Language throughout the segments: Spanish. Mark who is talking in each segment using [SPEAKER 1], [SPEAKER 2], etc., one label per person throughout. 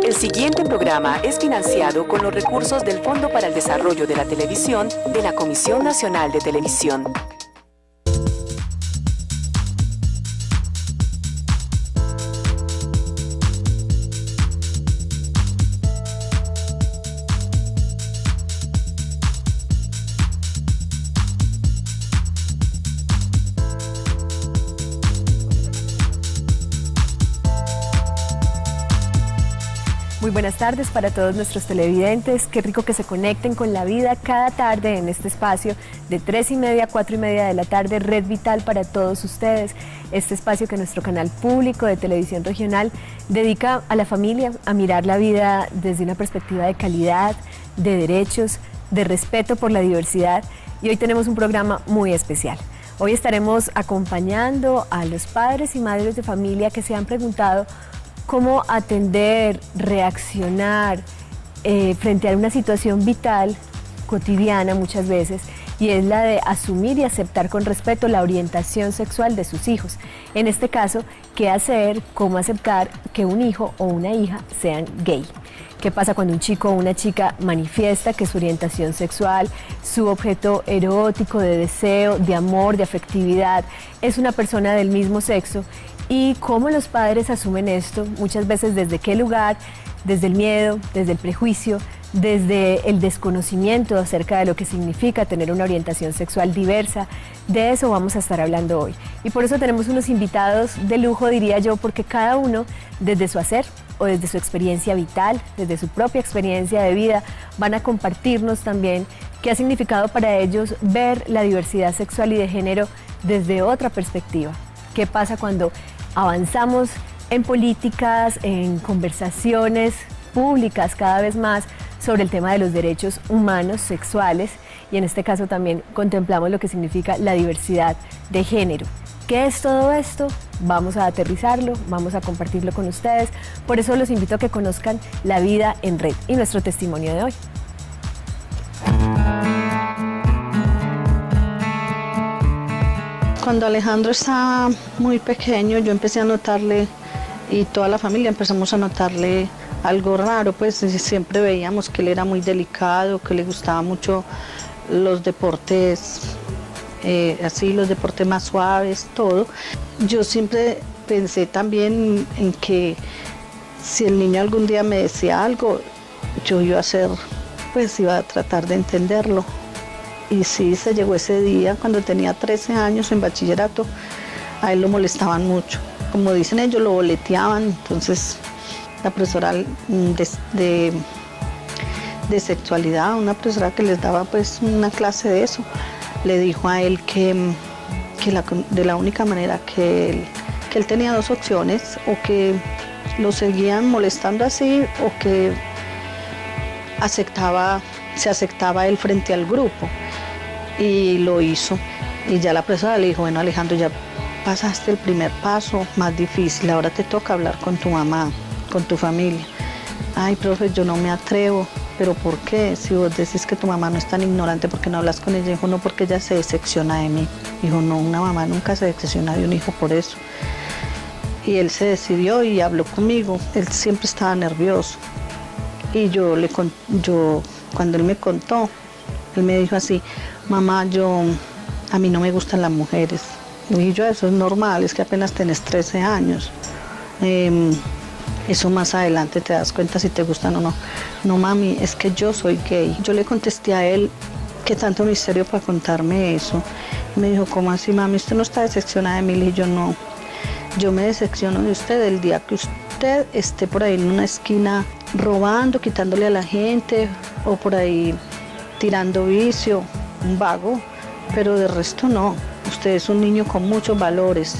[SPEAKER 1] El siguiente programa es financiado con los recursos del Fondo para el Desarrollo de la Televisión de la Comisión Nacional de Televisión.
[SPEAKER 2] Muy buenas tardes para todos nuestros televidentes. Qué rico que se conecten con la vida cada tarde en este espacio de 3:30 a 4:30 de la tarde, Red Vital para todos ustedes. Este espacio que nuestro canal público de televisión regional dedica a la familia, a mirar la vida desde una perspectiva de calidad, de derechos, de respeto por la diversidad. Y hoy tenemos un programa muy especial. Hoy estaremos acompañando a los padres y madres de familia que se han preguntado cómo atender, reaccionar frente a una situación vital, cotidiana muchas veces, y es la de asumir y aceptar con respeto la orientación sexual de sus hijos. En este caso, ¿qué hacer, cómo aceptar que un hijo o una hija sean gay? ¿Qué pasa cuando un chico o una chica manifiesta que su orientación sexual, su objeto erótico, de deseo, de amor, de afectividad, es una persona del mismo sexo? Y cómo los padres asumen esto, muchas veces desde qué lugar, desde el miedo, desde el prejuicio, desde el desconocimiento acerca de lo que significa tener una orientación sexual diversa. De eso vamos a estar hablando hoy. Y por eso tenemos unos invitados de lujo, diría yo, porque cada uno, desde su hacer o desde su experiencia vital, desde su propia experiencia de vida, van a compartirnos también qué ha significado para ellos ver la diversidad sexual y de género desde otra perspectiva. ¿Qué pasa cuando avanzamos en políticas, en conversaciones públicas cada vez más sobre el tema de los derechos humanos sexuales? Y en este caso también contemplamos lo que significa la diversidad de género. ¿Qué es todo esto? Vamos a aterrizarlo, vamos a compartirlo con ustedes. Por eso los invito a que conozcan La Vida en Red y nuestro testimonio de hoy.
[SPEAKER 3] Cuando Alejandro estaba muy pequeño, yo empecé a notarle, y toda la familia empezamos a notarle algo raro, pues siempre veíamos que él era muy delicado, que le gustaban mucho los deportes, así los deportes más suaves, todo. Yo siempre pensé también en que si el niño algún día me decía algo, yo iba a tratar de entenderlo. Y sí, se llegó ese día, cuando tenía 13 años en bachillerato, a él lo molestaban mucho. Como dicen ellos, lo boleteaban. Entonces la profesora de sexualidad, una profesora que les daba pues una clase de eso, le dijo a él que de la única manera que él tenía dos opciones: o que lo seguían molestando así, o que se aceptaba él frente al grupo. Y lo hizo. Y ya la profesora le dijo: bueno, Alejandro, ya pasaste el primer paso más difícil, ahora te toca hablar con tu mamá, con tu familia. Ay, profe, yo no me atrevo. ¿Pero por qué? Si vos decís que tu mamá no es tan ignorante, ¿por qué no hablas con ella? Dijo: no, porque ella se decepciona de mí. Dijo: no, una mamá nunca se decepciona de un hijo por eso. Y él se decidió y habló conmigo. Él siempre estaba nervioso. Y cuando él me contó, él me dijo así: mamá, a mí no me gustan las mujeres. Y yo: eso es normal, es que apenas tenés 13 años. Eso más adelante te das cuenta si te gustan o no. No, mami, es que yo soy gay. Yo le contesté a él: ¿qué tanto misterio para contarme eso? Y me dijo: ¿cómo así, mami? ¿Usted no está decepcionada de mí? Y yo: no, yo me decepciono de usted el día que usted esté por ahí en una esquina robando, quitándole a la gente, o por ahí tirando vicio, un vago, pero de resto no. Usted es un niño con muchos valores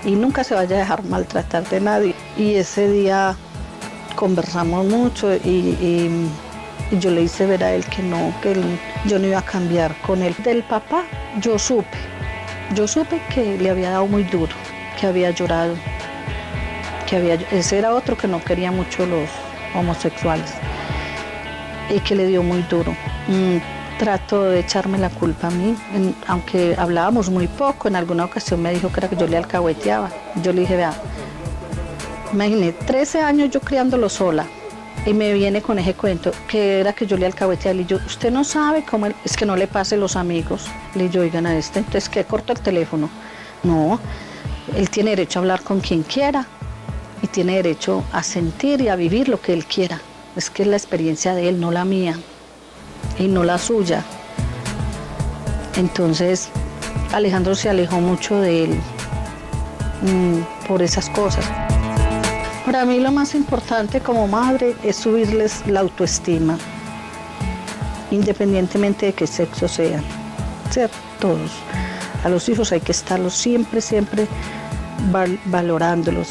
[SPEAKER 3] y nunca se vaya a dejar maltratar de nadie. Y ese día conversamos mucho y yo le hice ver a él que yo no iba a cambiar con él. Del papá yo supe que le había dado muy duro, que había llorado, ese era otro que no quería mucho los homosexuales y que le dio muy duro. Trato de echarme la culpa a mí, aunque hablábamos muy poco. En alguna ocasión me dijo que era que yo le alcahueteaba. Yo le dije: vea, Imagínate, 13 años yo criándolo sola. Y me viene con ese cuento, que era que yo le alcahueteé a él y yo, usted no sabe cómo es que no le pase los amigos. Le digo, oigan a este, entonces que corto el teléfono. No, él tiene derecho a hablar con quien quiera y tiene derecho a sentir y a vivir lo que él quiera. Es que es la experiencia de él, no la mía y no la suya. Entonces Alejandro se alejó mucho de él por esas cosas. Para mí lo más importante como madre es subirles la autoestima, independientemente de qué sexo sean, ¿cierto? Todos. A los hijos hay que estarlos siempre valorándolos.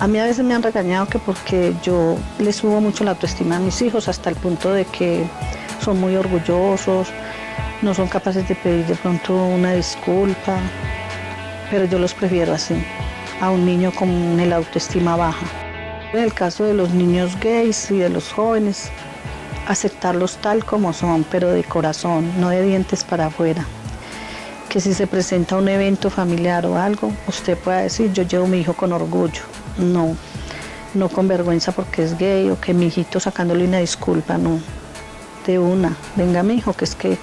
[SPEAKER 3] A mí a veces me han regañado que porque yo les subo mucho la autoestima a mis hijos hasta el punto de que son muy orgullosos, no son capaces de pedir de pronto una disculpa, pero yo los prefiero así, a un niño con la autoestima baja. En el caso de los niños gays y de los jóvenes, aceptarlos tal como son, pero de corazón, no de dientes para afuera. Que si se presenta un evento familiar o algo, usted pueda decir, yo llevo a mi hijo con orgullo. No con vergüenza porque es gay o que mi hijito sacándole una disculpa, no. De una, venga mi hijo, que es que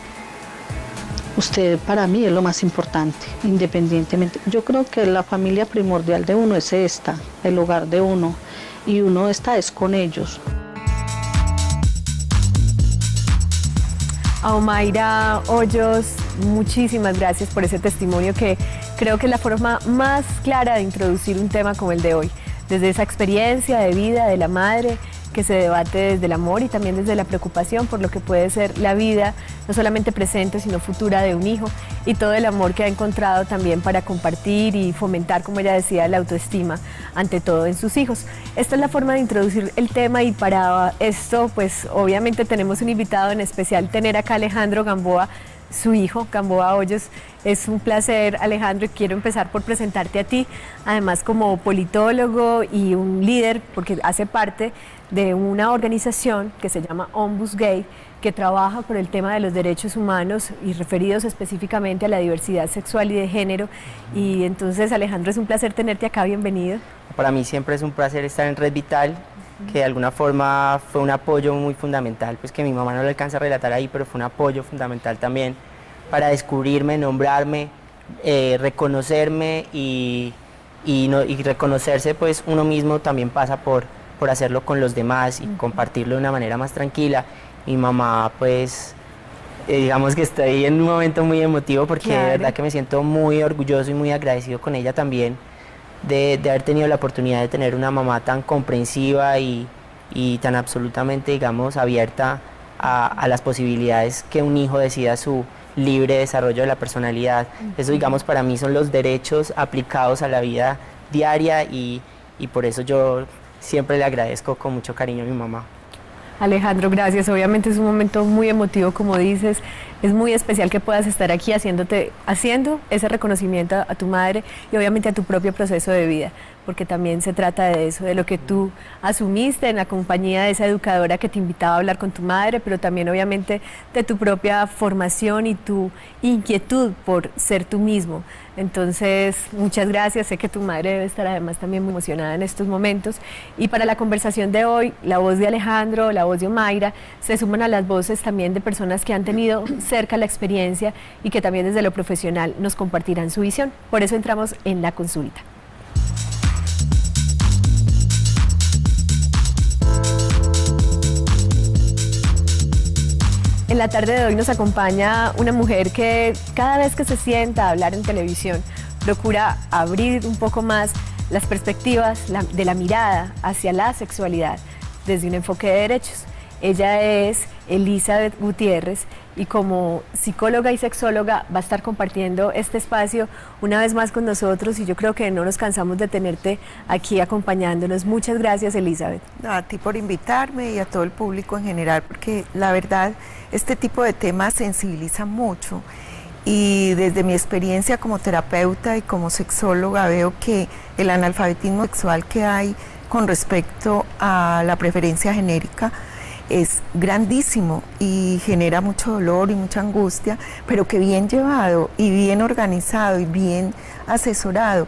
[SPEAKER 3] usted para mí es lo más importante, independientemente. Yo creo que la familia primordial de uno es esta, el hogar de uno, y uno está es con ellos.
[SPEAKER 2] A Omaira Hoyos, muchísimas gracias por ese testimonio que creo que es la forma más clara de introducir un tema como el de hoy. Desde esa experiencia de vida de la madre que se debate desde el amor y también desde la preocupación por lo que puede ser la vida, no solamente presente sino futura de un hijo, y todo el amor que ha encontrado también para compartir y fomentar, como ella decía, la autoestima ante todo en sus hijos. Esta es la forma de introducir el tema y para esto pues obviamente tenemos un invitado en especial, tener acá a Alejandro Gamboa, su hijo, Gamboa Hoyos. Es un placer, Alejandro, y quiero empezar por presentarte a ti, además como politólogo y un líder, porque hace parte de una organización que se llama Ombus Gay, que trabaja por el tema de los derechos humanos y referidos específicamente a la diversidad sexual y de género. Y entonces, Alejandro, es un placer tenerte acá, bienvenido.
[SPEAKER 4] Para mí siempre es un placer estar en Red Vital, que de alguna forma fue un apoyo muy fundamental, pues que mi mamá no lo alcanza a relatar ahí, pero fue un apoyo fundamental también para descubrirme, nombrarme, reconocerme y reconocerse, pues uno mismo también pasa por hacerlo con los demás y compartirlo de una manera más tranquila. Mi mamá, pues, digamos que estoy en un momento muy emotivo porque de verdad que me siento muy orgulloso y muy agradecido con ella también de haber tenido la oportunidad de tener una mamá tan comprensiva y tan absolutamente, digamos, abierta a las posibilidades que un hijo decida su libre desarrollo de la personalidad. Eso, digamos, para mí son los derechos aplicados a la vida diaria y por eso yo siempre le agradezco con mucho cariño a mi mamá.
[SPEAKER 2] Alejandro, gracias. Obviamente es un momento muy emotivo, como dices. Es muy especial que puedas estar aquí haciendo ese reconocimiento a tu madre y obviamente a tu propio proceso de vida, porque también se trata de eso, de lo que tú asumiste en la compañía de esa educadora que te invitaba a hablar con tu madre, pero también obviamente de tu propia formación y tu inquietud por ser tú mismo. Entonces, muchas gracias. Sé que tu madre debe estar además también muy emocionada en estos momentos. Y para la conversación de hoy, la voz de Alejandro, la voz de Omaira, se suman a las voces también de personas que han tenido cerca la experiencia y que también desde lo profesional nos compartirán su visión. Por eso entramos en la consulta. En la tarde de hoy nos acompaña una mujer que cada vez que se sienta a hablar en televisión procura abrir un poco más las perspectivas de la mirada hacia la sexualidad desde un enfoque de derechos. Ella es Elizabeth Gutiérrez y como psicóloga y sexóloga va a estar compartiendo este espacio una vez más con nosotros y yo creo que no nos cansamos de tenerte aquí acompañándonos. Muchas gracias, Elizabeth.
[SPEAKER 5] A ti por invitarme y a todo el público en general, porque la verdad este tipo de temas sensibiliza mucho y desde mi experiencia como terapeuta y como sexóloga veo que el analfabetismo sexual que hay con respecto a la preferencia genérica es grandísimo y genera mucho dolor y mucha angustia, pero que bien llevado y bien organizado y bien asesorado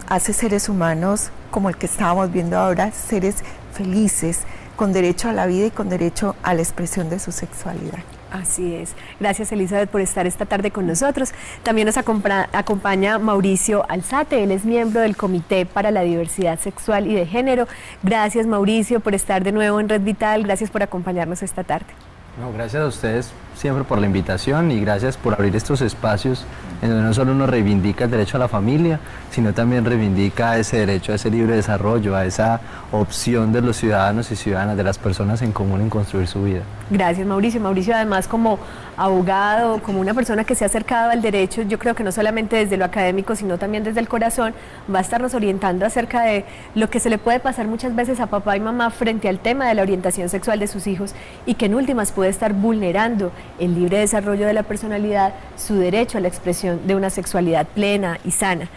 [SPEAKER 5] hace seres humanos como el que estábamos viendo ahora, seres felices, con derecho a la vida y con derecho a la expresión de su sexualidad.
[SPEAKER 2] Así es. Gracias, Elizabeth, por estar esta tarde con nosotros. También nos acompaña Mauricio Alzate, él es miembro del Comité para la Diversidad Sexual y de Género. Gracias, Mauricio, por estar de nuevo en Red Vital, gracias por acompañarnos esta tarde.
[SPEAKER 6] No, gracias a ustedes siempre por la invitación y gracias por abrir estos espacios en donde no solo uno reivindica el derecho a la familia, sino también reivindica ese derecho a ese libre desarrollo, a esa opción de los ciudadanos y ciudadanas, de las personas en común en construir su vida.
[SPEAKER 2] Gracias, Mauricio. Mauricio, además, como abogado, como una persona que se ha acercado al derecho, yo creo que no solamente desde lo académico, sino también desde el corazón, va a estarnos orientando acerca de lo que se le puede pasar muchas veces a papá y mamá frente al tema de la orientación sexual de sus hijos y que en últimas puede estar vulnerando el libre desarrollo de la personalidad, su derecho a la expresión de una sexualidad plena y sana.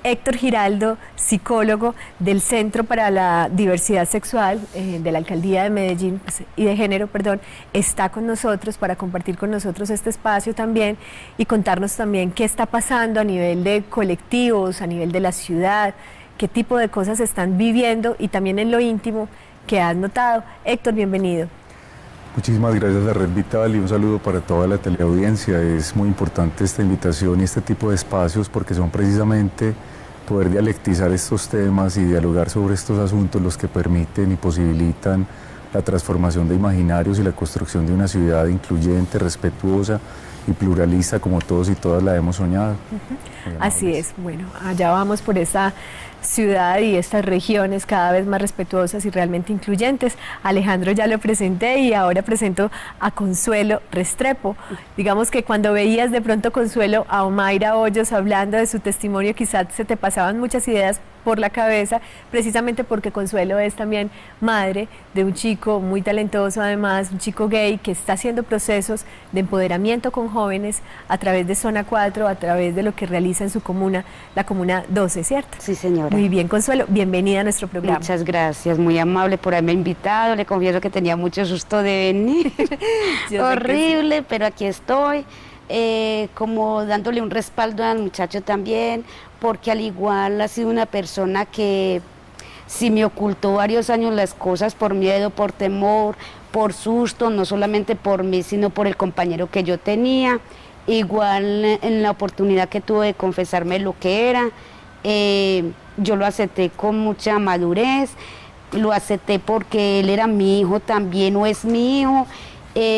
[SPEAKER 2] Héctor Giraldo, psicólogo del Centro para la Diversidad Sexual de la Alcaldía de Medellín y de Género, perdón, está con nosotros para compartir con nosotros este espacio también y contarnos también qué está pasando a nivel de colectivos, a nivel de la ciudad, qué tipo de cosas están viviendo y también en lo íntimo que has notado. Héctor, bienvenido.
[SPEAKER 7] Muchísimas gracias a Red Vital y un saludo para toda la teleaudiencia. Es muy importante esta invitación y este tipo de espacios porque son precisamente poder dialectizar estos temas y dialogar sobre estos asuntos los que permiten y posibilitan la transformación de imaginarios y la construcción de una ciudad incluyente, respetuosa y pluralista como todos y todas la hemos soñado.
[SPEAKER 2] Así es, bueno, allá vamos por esa ciudad y estas regiones cada vez más respetuosas y realmente incluyentes. Alejandro ya lo presenté y ahora presento a Consuelo Restrepo. Digamos que cuando veías de pronto, Consuelo, a Omaira Hoyos hablando de su testimonio, quizás se te pasaban muchas ideas por la cabeza, precisamente porque Consuelo es también madre de un chico muy talentoso, además, un chico gay que está haciendo procesos de empoderamiento con jóvenes a través de Zona 4, a través de lo que realiza en su comuna, la Comuna 12, ¿cierto?
[SPEAKER 8] Sí, señora.
[SPEAKER 2] Muy bien, Consuelo, bienvenida a nuestro programa.
[SPEAKER 8] Muchas gracias, muy amable por haberme invitado, le confieso que tenía mucho susto de venir, horrible, sí. Pero aquí estoy, como dándole un respaldo al muchacho también, porque al igual ha sido una persona que si me ocultó varios años las cosas por miedo, por temor, por susto, no solamente por mí, sino por el compañero que yo tenía, igual en la oportunidad que tuve de confesarme lo que era, yo lo acepté con mucha madurez, lo acepté porque él era mi hijo también, o es mi hijo,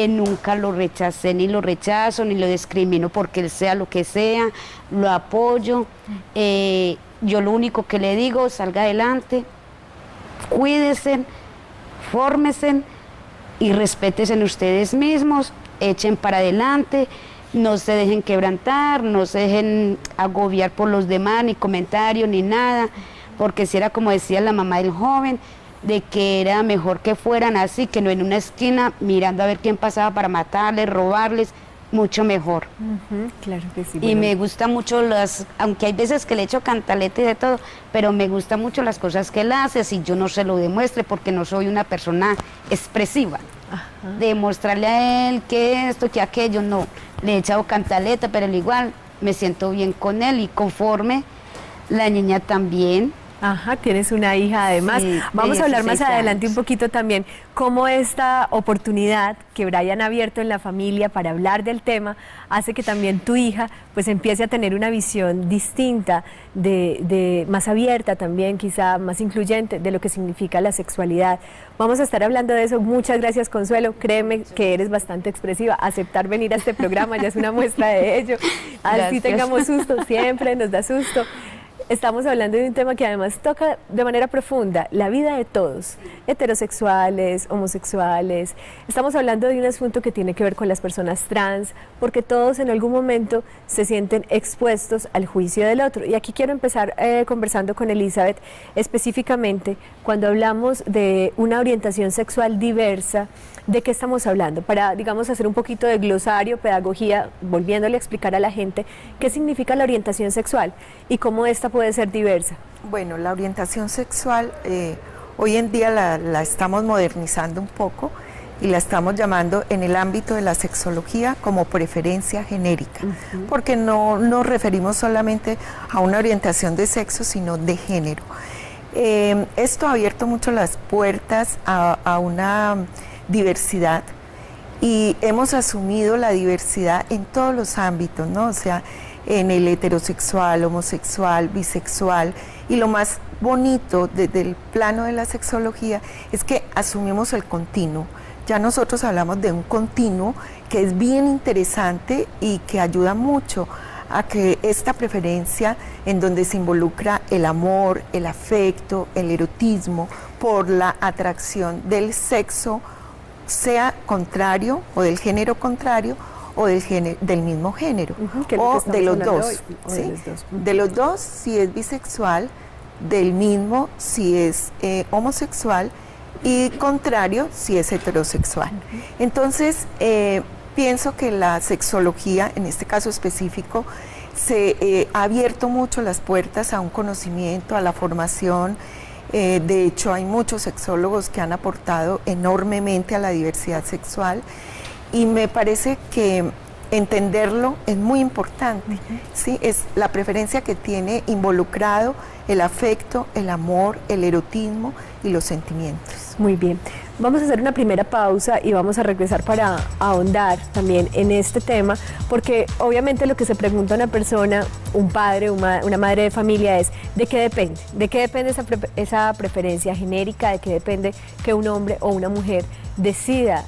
[SPEAKER 8] nunca lo rechacé, ni lo rechazo, ni lo discrimino porque él sea lo que sea, lo apoyo, yo lo único que le digo, salga adelante, cuídense, fórmense y respétense ustedes mismos, echen para adelante, no se dejen quebrantar, no se dejen agobiar por los demás, ni comentarios, ni nada, porque si era como decía la mamá del joven, de que era mejor que fueran así, que no en una esquina mirando a ver quién pasaba para matarles, robarles, mucho mejor.
[SPEAKER 2] Claro que sí.
[SPEAKER 8] Y
[SPEAKER 2] bueno,
[SPEAKER 8] me gusta mucho aunque hay veces que le echo cantaleta y de todo, pero me gusta mucho las cosas que él hace, si yo no se lo demuestre, porque no soy una persona expresiva. De mostrarle a él que esto, que aquello, no. Le he echado cantaleta, pero al igual me siento bien con él y conforme, la niña también.
[SPEAKER 2] Ajá, tienes una hija además.
[SPEAKER 8] Sí,
[SPEAKER 2] vamos a hablar más adelante
[SPEAKER 8] años.
[SPEAKER 2] un poquito también cómo esta oportunidad que Brian ha abierto en la familia para hablar del tema hace que también tu hija pues empiece a tener una visión distinta, más abierta también, quizá más incluyente de lo que significa la sexualidad. Vamos a estar hablando de eso. Muchas gracias, Consuelo. Créeme que eres bastante expresiva. Aceptar venir a este programa ya es una muestra de ello. Así tengamos susto, siempre nos da susto. Estamos hablando de un tema que además toca de manera profunda la vida de todos, heterosexuales, homosexuales. Estamos hablando de un asunto que tiene que ver con las personas trans, porque todos en algún momento se sienten expuestos al juicio del otro. Y aquí quiero empezar conversando con Elizabeth, específicamente cuando hablamos de una orientación sexual diversa, ¿de qué estamos hablando? Para, digamos, hacer un poquito de glosario, pedagogía, volviéndole a explicar a la gente qué significa la orientación sexual y cómo esta puede ser diversa.
[SPEAKER 5] Bueno, la orientación sexual hoy en día la estamos modernizando un poco y la estamos llamando en el ámbito de la sexología como preferencia genérica, porque no nos referimos solamente a una orientación de sexo, sino de género. Esto ha abierto mucho las puertas a una diversidad y hemos asumido la diversidad en todos los ámbitos, ¿no? O sea, en el heterosexual, homosexual, bisexual, y lo más bonito desde el plano de la sexología es que asumimos el continuo. Ya nosotros hablamos de un continuo que es bien interesante y que ayuda mucho a que esta preferencia en donde se involucra el amor, el afecto, el erotismo por la atracción del sexo sea contrario o del género contrario o del mismo género, o de los dos, ¿sí? De los dos si es bisexual, del mismo si es homosexual y contrario si es heterosexual. Entonces, pienso que la sexología, en este caso específico, se ha abierto mucho las puertas a un conocimiento, a la formación. De hecho, hay muchos sexólogos que han aportado enormemente a la diversidad sexual y me parece que entenderlo es muy importante, ¿sí? Es la preferencia que tiene involucrado el afecto, el amor, el erotismo y los sentimientos.
[SPEAKER 2] Muy bien. Vamos a hacer una primera pausa y vamos a regresar para ahondar también en este tema, porque obviamente lo que se pregunta una persona, un padre, una madre de familia es ¿de qué depende? ¿De qué depende esa preferencia genérica? ¿De qué depende que un hombre o una mujer decida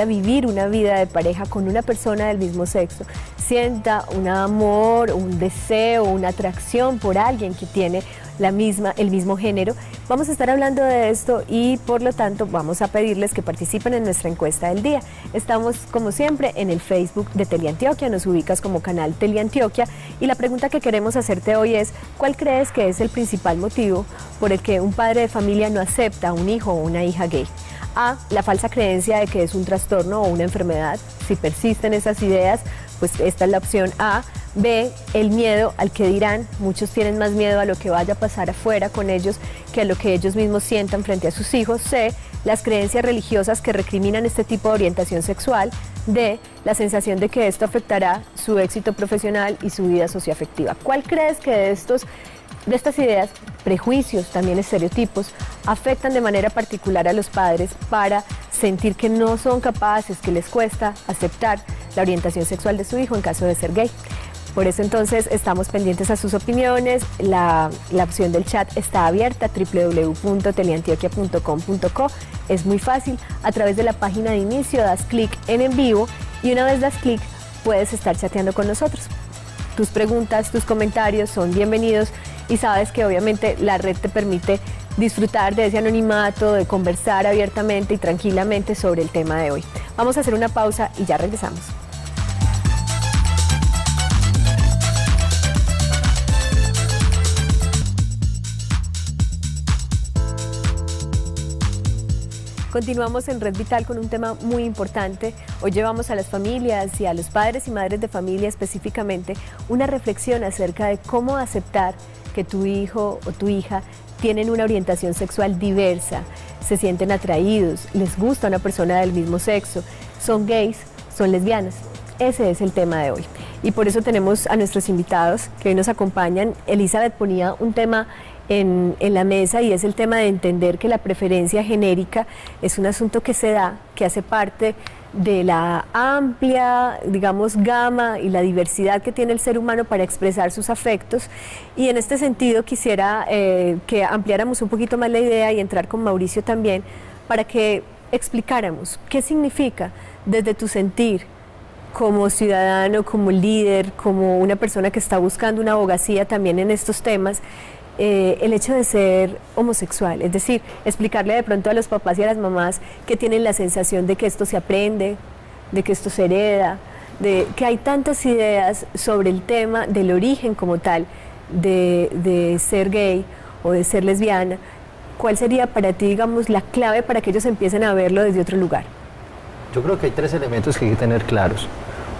[SPEAKER 2] vivir una vida de pareja con una persona del mismo sexo, sienta un amor, un deseo, una atracción por alguien que tiene el mismo género? Vamos a estar hablando de esto y por lo tanto vamos a pedirles que participen en nuestra encuesta del día. Estamos como siempre en el Facebook de Teleantioquia, nos ubicas como canal Teleantioquia y la pregunta que queremos hacerte hoy es ¿cuál crees que es el principal motivo por el que un padre de familia no acepta a un hijo o una hija gay? A, la falsa creencia de que es un trastorno o una enfermedad. Si persisten esas ideas, pues esta es la opción A. B, el miedo al que dirán. Muchos tienen más miedo a lo que vaya a pasar afuera con ellos que a lo que ellos mismos sientan frente a sus hijos. C, las creencias religiosas que recriminan este tipo de orientación sexual. D, la sensación de que esto afectará su éxito profesional y su vida socioafectiva. ¿Cuál crees que de estas ideas, prejuicios, también estereotipos, afectan de manera particular a los padres para sentir que no son capaces, que les cuesta aceptar la orientación sexual de su hijo en caso de ser gay? Por eso entonces estamos pendientes a sus opiniones. La opción del chat está abierta, www.teleantioquia.com.co. Es muy fácil, a través de la página de inicio das clic en vivo y una vez das clic puedes estar chateando con nosotros. Tus preguntas, tus comentarios son bienvenidos y sabes que obviamente la red te permite disfrutar de ese anonimato, de conversar abiertamente y tranquilamente sobre el tema de hoy. Vamos a hacer una pausa y ya regresamos. Continuamos en Red Vital con un tema muy importante. Hoy llevamos a las familias y a los padres y madres de familia específicamente una reflexión acerca de cómo aceptar que tu hijo o tu hija tienen una orientación sexual diversa, se sienten atraídos, les gusta una persona del mismo sexo, son gays, son lesbianas. Ese es el tema de hoy. Y por eso tenemos a nuestros invitados que hoy nos acompañan. Elizabeth ponía un tema en la mesa y es el tema de entender que la preferencia genérica es un asunto que se da, que hace parte de la amplia, digamos, gama y la diversidad que tiene el ser humano para expresar sus afectos. Y en este sentido quisiera que ampliáramos un poquito más la idea y entrar con Mauricio también para que explicáramos qué significa desde tu sentir como ciudadano, como líder, como una persona que está buscando una abogacía también en estos temas, el hecho de ser homosexual, es decir, explicarle de pronto a los papás y a las mamás que tienen la sensación de que esto se aprende, de que esto se hereda, de que hay tantas ideas sobre el tema del origen como tal de ser gay o de ser lesbiana. ¿Cuál sería para ti, digamos, la clave para que ellos empiecen a verlo desde otro lugar?
[SPEAKER 6] Yo creo que hay 3 elementos que hay que tener claros.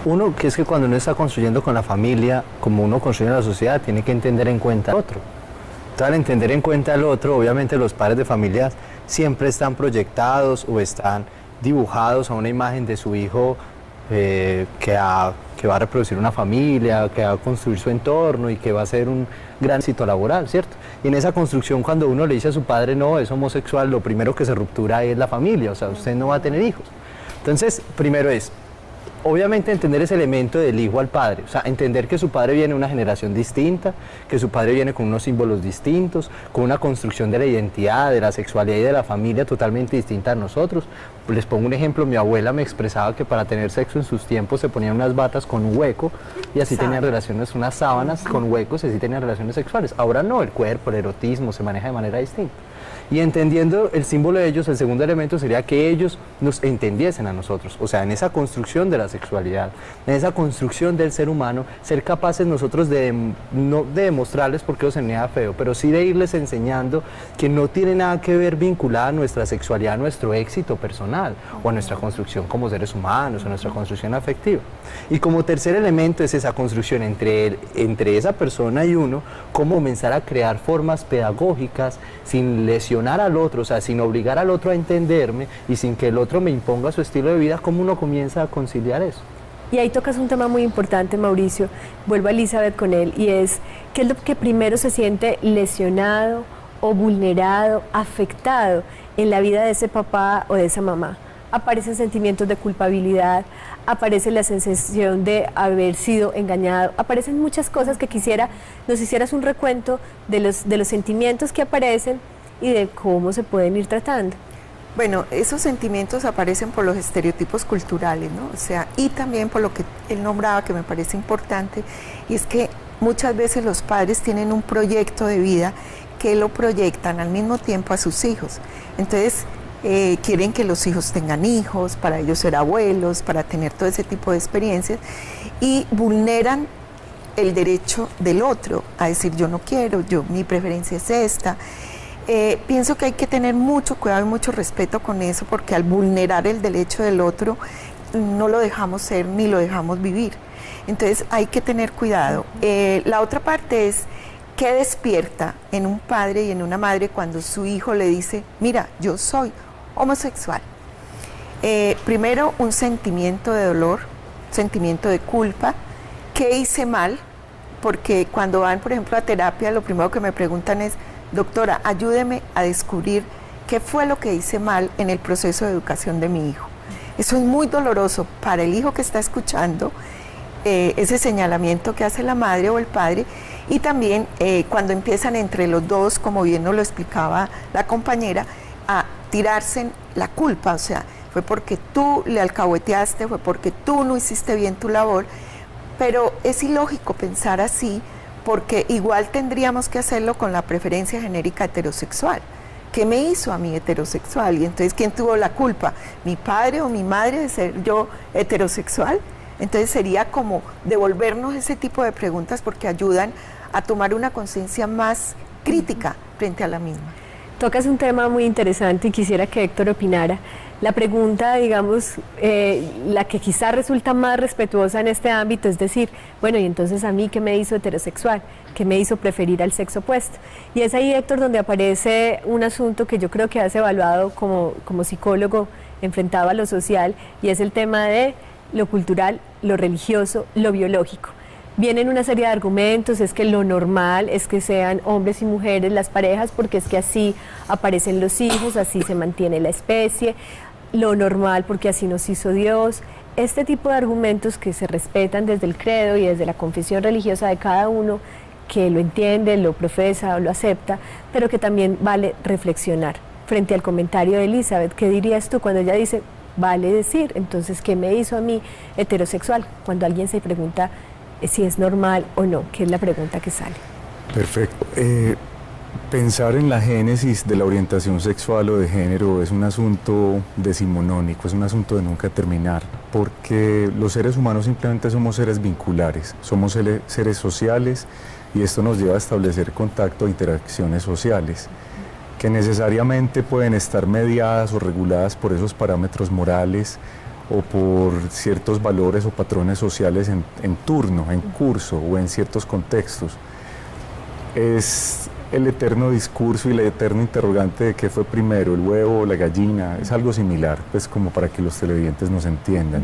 [SPEAKER 6] Uno, que es que cuando uno está construyendo con la familia, como uno construye en la sociedad, tiene que entender en cuenta al otro. Entonces, al entender en cuenta al otro, obviamente los padres de familias siempre están proyectados o están dibujados a una imagen de su hijo que va a reproducir una familia, que va a construir su entorno y que va a ser un gran éxito laboral, ¿cierto? Y en esa construcción, cuando uno le dice a su padre, no, es homosexual, lo primero que se ruptura es la familia, o sea, usted no va a tener hijos. Entonces, primero es, obviamente entender ese elemento del hijo al padre, o sea, entender que su padre viene de una generación distinta, que su padre viene con unos símbolos distintos, con una construcción de la identidad, de la sexualidad y de la familia totalmente distinta a nosotros. Les pongo un ejemplo, mi abuela me expresaba que para tener sexo en sus tiempos se ponían unas batas con un hueco y así tenían relaciones, unas sábanas con huecos y así tenían relaciones sexuales. Ahora no, el cuerpo, el erotismo se maneja de manera distinta. Y entendiendo el símbolo de ellos, el segundo elemento sería que ellos nos entendiesen a nosotros, o sea, en esa construcción de la sexualidad, en esa construcción del ser humano, ser capaces nosotros no de demostrarles porque eso sería feo, pero sí de irles enseñando que no tiene nada que ver vinculada a nuestra sexualidad, a nuestro éxito personal, o a nuestra construcción como seres humanos, a nuestra construcción afectiva. Y como tercer elemento es esa construcción entre esa persona y uno, cómo comenzar a crear formas pedagógicas sin lesionar al otro, o sea, sin obligar al otro a entenderme y sin que el otro me imponga su estilo de vida, cómo uno comienza a conciliar eso.
[SPEAKER 2] Y ahí tocas un tema muy importante, Mauricio, vuelvo a Elizabeth con él, y es, ¿qué es lo que primero se siente lesionado o vulnerado, afectado en la vida de ese papá o de esa mamá? Aparecen sentimientos de culpabilidad, aparece la sensación de haber sido engañado, aparecen muchas cosas que nos hicieras un recuento de los sentimientos que aparecen y de cómo se pueden ir tratando.
[SPEAKER 5] Bueno, esos sentimientos aparecen por los estereotipos culturales, ¿no? O sea, y también por lo que él nombraba, que me parece importante, y es que muchas veces los padres tienen un proyecto de vida que lo proyectan al mismo tiempo a sus hijos. Entonces, quieren que los hijos tengan hijos, para ellos ser abuelos, para tener todo ese tipo de experiencias, y vulneran el derecho del otro a decir yo no quiero, mi preferencia es esta. Pienso que hay que tener mucho cuidado y mucho respeto con eso, porque al vulnerar el derecho del otro no lo dejamos ser ni lo dejamos vivir. Entonces hay que tener cuidado. La otra parte es qué despierta en un padre y en una madre cuando su hijo le dice, mira, yo soy homosexual. Primero, un sentimiento de dolor, sentimiento de culpa. ¿Qué hice mal? Porque cuando van, por ejemplo, a terapia, lo primero que me preguntan es, doctora, ayúdeme a descubrir qué fue lo que hice mal en el proceso de educación de mi hijo. Eso es muy doloroso para el hijo que está escuchando ese señalamiento que hace la madre o el padre, y también cuando empiezan entre los dos, como bien nos lo explicaba la compañera, a tirarse la culpa, o sea, fue porque tú le alcahueteaste, fue porque tú no hiciste bien tu labor, pero es ilógico pensar así, porque igual tendríamos que hacerlo con la preferencia genérica heterosexual. ¿Qué me hizo a mí heterosexual? Y entonces, ¿quién tuvo la culpa? ¿Mi padre o mi madre de ser yo heterosexual? Entonces sería como devolvernos ese tipo de preguntas porque ayudan a tomar una conciencia más crítica frente a la misma.
[SPEAKER 2] Tocas un tema muy interesante y quisiera que Héctor opinara. La pregunta, digamos, la que quizás resulta más respetuosa en este ámbito es decir, bueno, y entonces a mí, ¿qué me hizo heterosexual? ¿Qué me hizo preferir al sexo opuesto? Y es ahí, Héctor, donde aparece un asunto que yo creo que has evaluado como psicólogo enfrentado a lo social, y es el tema de lo cultural, lo religioso, lo biológico. Vienen una serie de argumentos, es que lo normal es que sean hombres y mujeres las parejas, porque es que así aparecen los hijos, así se mantiene la especie, lo normal porque así nos hizo Dios. Este tipo de argumentos que se respetan desde el credo y desde la confesión religiosa de cada uno, que lo entiende, lo profesa o lo acepta, pero que también vale reflexionar. Frente al comentario de Elizabeth, ¿qué dirías tú cuando ella dice, vale decir, entonces, ¿qué me hizo a mí heterosexual? Cuando alguien se pregunta si es normal o no, que es la pregunta que sale.
[SPEAKER 7] Perfecto. Pensar en la génesis de la orientación sexual o de género es un asunto decimonónico, es un asunto de nunca terminar, porque los seres humanos simplemente somos seres vinculares, somos seres sociales, y esto nos lleva a establecer contacto e interacciones sociales, que necesariamente pueden estar mediadas o reguladas por esos parámetros morales o por ciertos valores o patrones sociales en turno, en curso o en ciertos contextos. Es el eterno discurso y el eterno interrogante de qué fue primero, el huevo o la gallina. Es algo similar, pues, como para que los televidentes nos entiendan.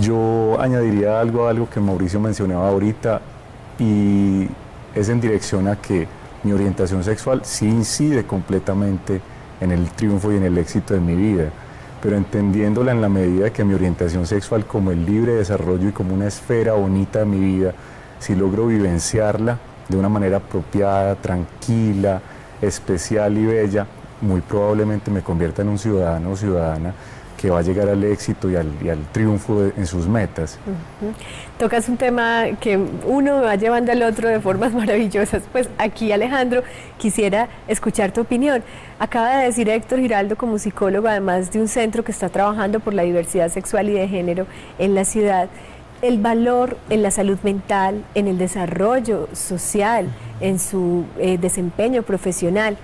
[SPEAKER 7] Yo añadiría algo que Mauricio mencionaba ahorita, y es en dirección a que mi orientación sexual sí incide completamente en el triunfo y en el éxito de mi vida, pero entendiéndola en la medida que mi orientación sexual como el libre desarrollo y como una esfera bonita de mi vida, si logro vivenciarla de una manera apropiada, tranquila, especial y bella, muy probablemente me convierta en un ciudadano o ciudadana que va a llegar al éxito y al triunfo en sus metas.
[SPEAKER 2] Tocas un tema que uno va llevando al otro de formas maravillosas. Pues aquí, Alejandro, quisiera escuchar tu opinión. Acaba de decir Héctor Giraldo, como psicólogo, además de un centro que está trabajando por la diversidad sexual y de género en la ciudad, el valor en la salud mental, en el desarrollo social, en su desempeño profesional,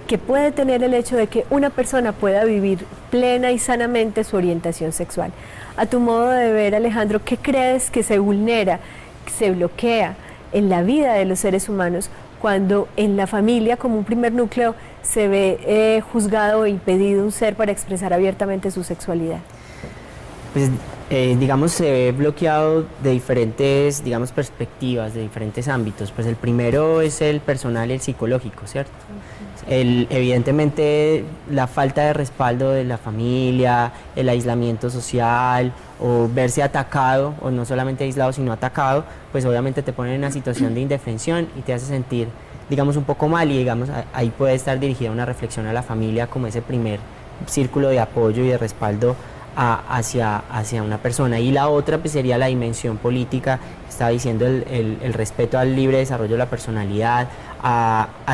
[SPEAKER 2] que puede tener el hecho de que una persona pueda vivir plena y sanamente su orientación sexual. A tu modo de ver, Alejandro, ¿qué crees que se vulnera, que se bloquea en la vida de los seres humanos cuando en la familia, como un primer núcleo, se ve juzgado o impedido un ser para expresar abiertamente su sexualidad?
[SPEAKER 4] Pues digamos, se ve bloqueado de diferentes, digamos, perspectivas, de diferentes ámbitos. Pues el primero es el personal y el psicológico, ¿cierto? Evidentemente la falta de respaldo de la familia, el aislamiento social o verse atacado, o no solamente aislado sino atacado, pues obviamente te pone en una situación de indefensión y te hace sentir, digamos, un poco mal, y digamos ahí puede estar dirigida una reflexión a la familia como ese primer círculo de apoyo y de respaldo hacia una persona. Y la otra pues sería la dimensión política, estaba diciendo el respeto al libre desarrollo de la personalidad,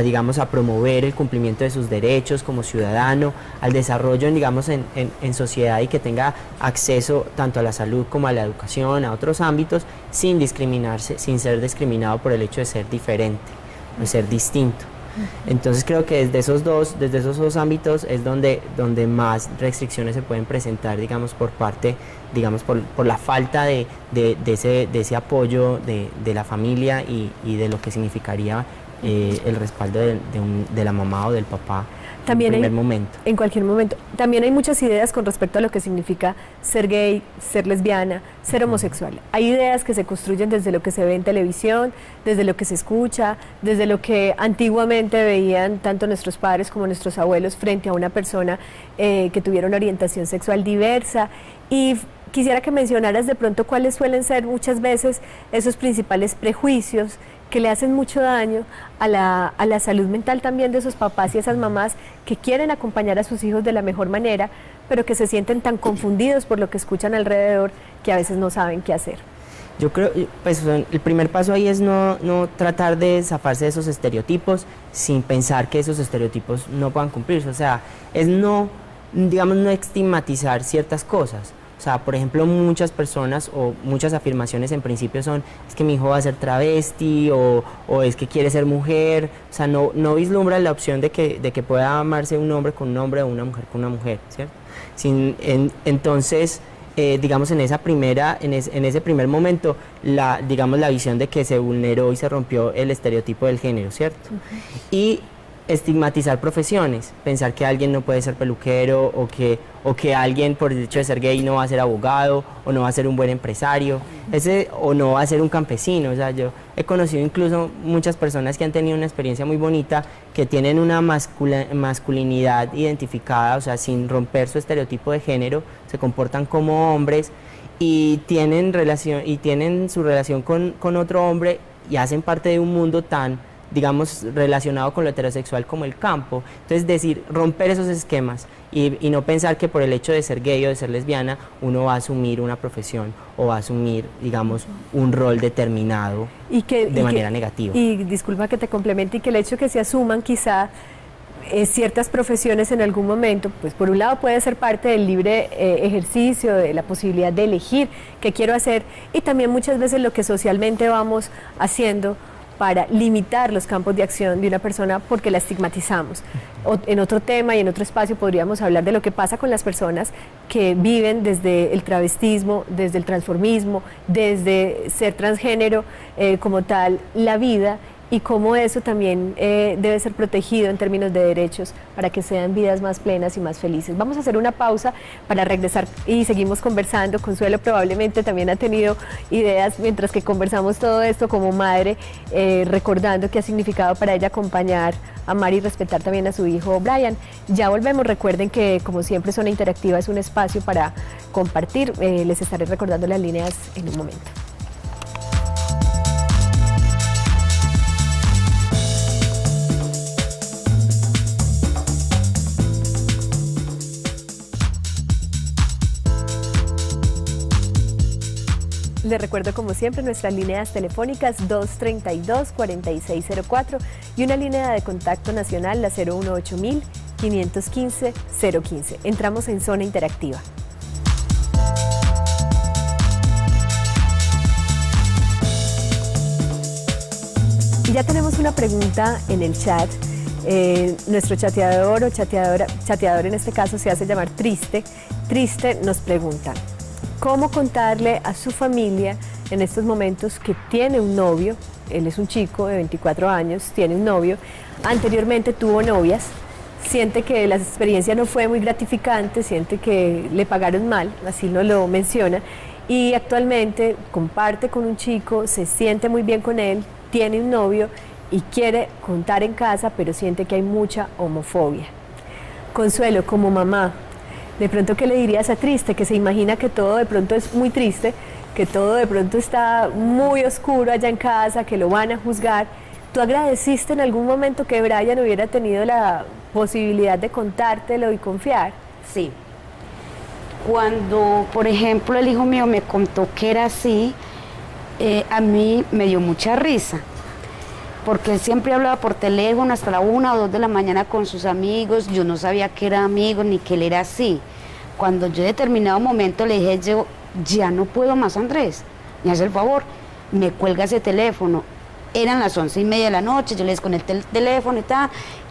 [SPEAKER 4] digamos, a promover el cumplimiento de sus derechos como ciudadano, al desarrollo digamos, en sociedad, y que tenga acceso tanto a la salud como a la educación, a otros ámbitos, sin discriminarse, sin ser discriminado por el hecho de ser diferente, de ser distinto. Entonces creo que desde esos dos ámbitos es donde más restricciones se pueden presentar, digamos, por parte, digamos, por la falta de ese apoyo de la familia y de lo que significaría el respaldo de la mamá o del papá. También en cualquier momento.
[SPEAKER 2] También hay muchas ideas con respecto a lo que significa ser gay, ser lesbiana, ser homosexual. Hay ideas que se construyen desde lo que se ve en televisión, desde lo que se escucha, desde lo que antiguamente veían tanto nuestros padres como nuestros abuelos frente a una persona que tuviera una orientación sexual diversa. Y quisiera que mencionaras de pronto cuáles suelen ser muchas veces esos principales prejuicios que le hacen mucho daño a la salud mental también de esos papás y esas mamás que quieren acompañar a sus hijos de la mejor manera, pero que se sienten tan confundidos por lo que escuchan alrededor que a veces no saben qué hacer.
[SPEAKER 4] Yo creo, pues el primer paso ahí es no tratar de zafarse de esos estereotipos sin pensar que esos estereotipos no puedan cumplirse, o sea, es digamos, no estigmatizar ciertas cosas. O sea, por ejemplo, muchas personas o muchas afirmaciones en principio son: es que mi hijo va a ser travesti, o es que quiere ser mujer. O sea, no vislumbra la opción de que pueda amarse un hombre con un hombre o una mujer con una mujer, ¿cierto? Entonces, digamos, en ese primer momento, digamos, la visión de que se vulneró y se rompió el estereotipo del género, ¿cierto? Y estigmatizar profesiones, pensar que alguien no puede ser peluquero, o que alguien por el hecho de ser gay no va a ser abogado, o no va a ser un buen empresario, o no va a ser un campesino. O sea, yo he conocido incluso muchas personas que han tenido una experiencia muy bonita, que tienen una masculinidad identificada, o sea, sin romper su estereotipo de género, se comportan como hombres y tienen su relación con otro hombre y hacen parte de un mundo tan, digamos, relacionado con lo heterosexual como el campo. Entonces, romper esos esquemas y no pensar que por el hecho de ser gay o de ser lesbiana uno va a asumir una profesión o va a asumir, digamos, un rol determinado de manera negativa. Y
[SPEAKER 2] disculpa que te complemente, y que el hecho de que se asuman quizá ciertas profesiones en algún momento, pues por un lado puede ser parte del libre ejercicio, de la posibilidad de elegir qué quiero hacer, y también muchas veces lo que socialmente vamos haciendo para limitar los campos de acción de una persona porque la estigmatizamos. En otro tema y en otro espacio podríamos hablar de lo que pasa con las personas que viven desde el travestismo, desde el transformismo, desde ser transgénero como tal, la vida, y cómo eso también debe ser protegido en términos de derechos para que sean vidas más plenas y más felices. Vamos a hacer una pausa para regresar y seguimos conversando. Consuelo probablemente también ha tenido ideas mientras que conversamos todo esto como madre, recordando qué ha significado para ella acompañar a Mari y respetar también a su hijo Brian. Ya volvemos, recuerden que como siempre Zona Interactiva es un espacio para compartir, les estaré recordando las líneas en un momento. Les recuerdo como siempre nuestras líneas telefónicas 232-4604 y una línea de contacto nacional, la 018-515-015. Entramos en Zona Interactiva. Y ya tenemos una pregunta en el chat. Nuestro chateador o chateador en este caso se hace llamar Triste. Triste nos pregunta: ¿cómo contarle a su familia en estos momentos que tiene un novio? Él es un chico de 24 años, tiene un novio, anteriormente tuvo novias, siente que la experiencia no fue muy gratificante, siente que le pagaron mal, así nos lo menciona, y actualmente comparte con un chico, se siente muy bien con él, tiene un novio y quiere contar en casa, pero siente que hay mucha homofobia. Consuelo, como mamá, de pronto, ¿qué le dirías a Triste? Que se imagina que todo de pronto es muy triste, que todo de pronto está muy oscuro allá en casa, que lo van a juzgar. ¿Tú agradeciste en algún momento que Brian hubiera tenido la posibilidad de contártelo y confiar?
[SPEAKER 8] Sí. Cuando, por ejemplo, el hijo mío me contó que era así, a mí me dio mucha risa, porque él siempre hablaba por teléfono hasta la 1 o 2 de la mañana con sus amigos. Yo no sabía que era amigo ni que él era así. Cuando yo en determinado momento le dije, yo ya no puedo más, Andrés, me hace el favor, me cuelga ese teléfono. Eran las 11:30 de la noche, yo le desconecté el teléfono y tal,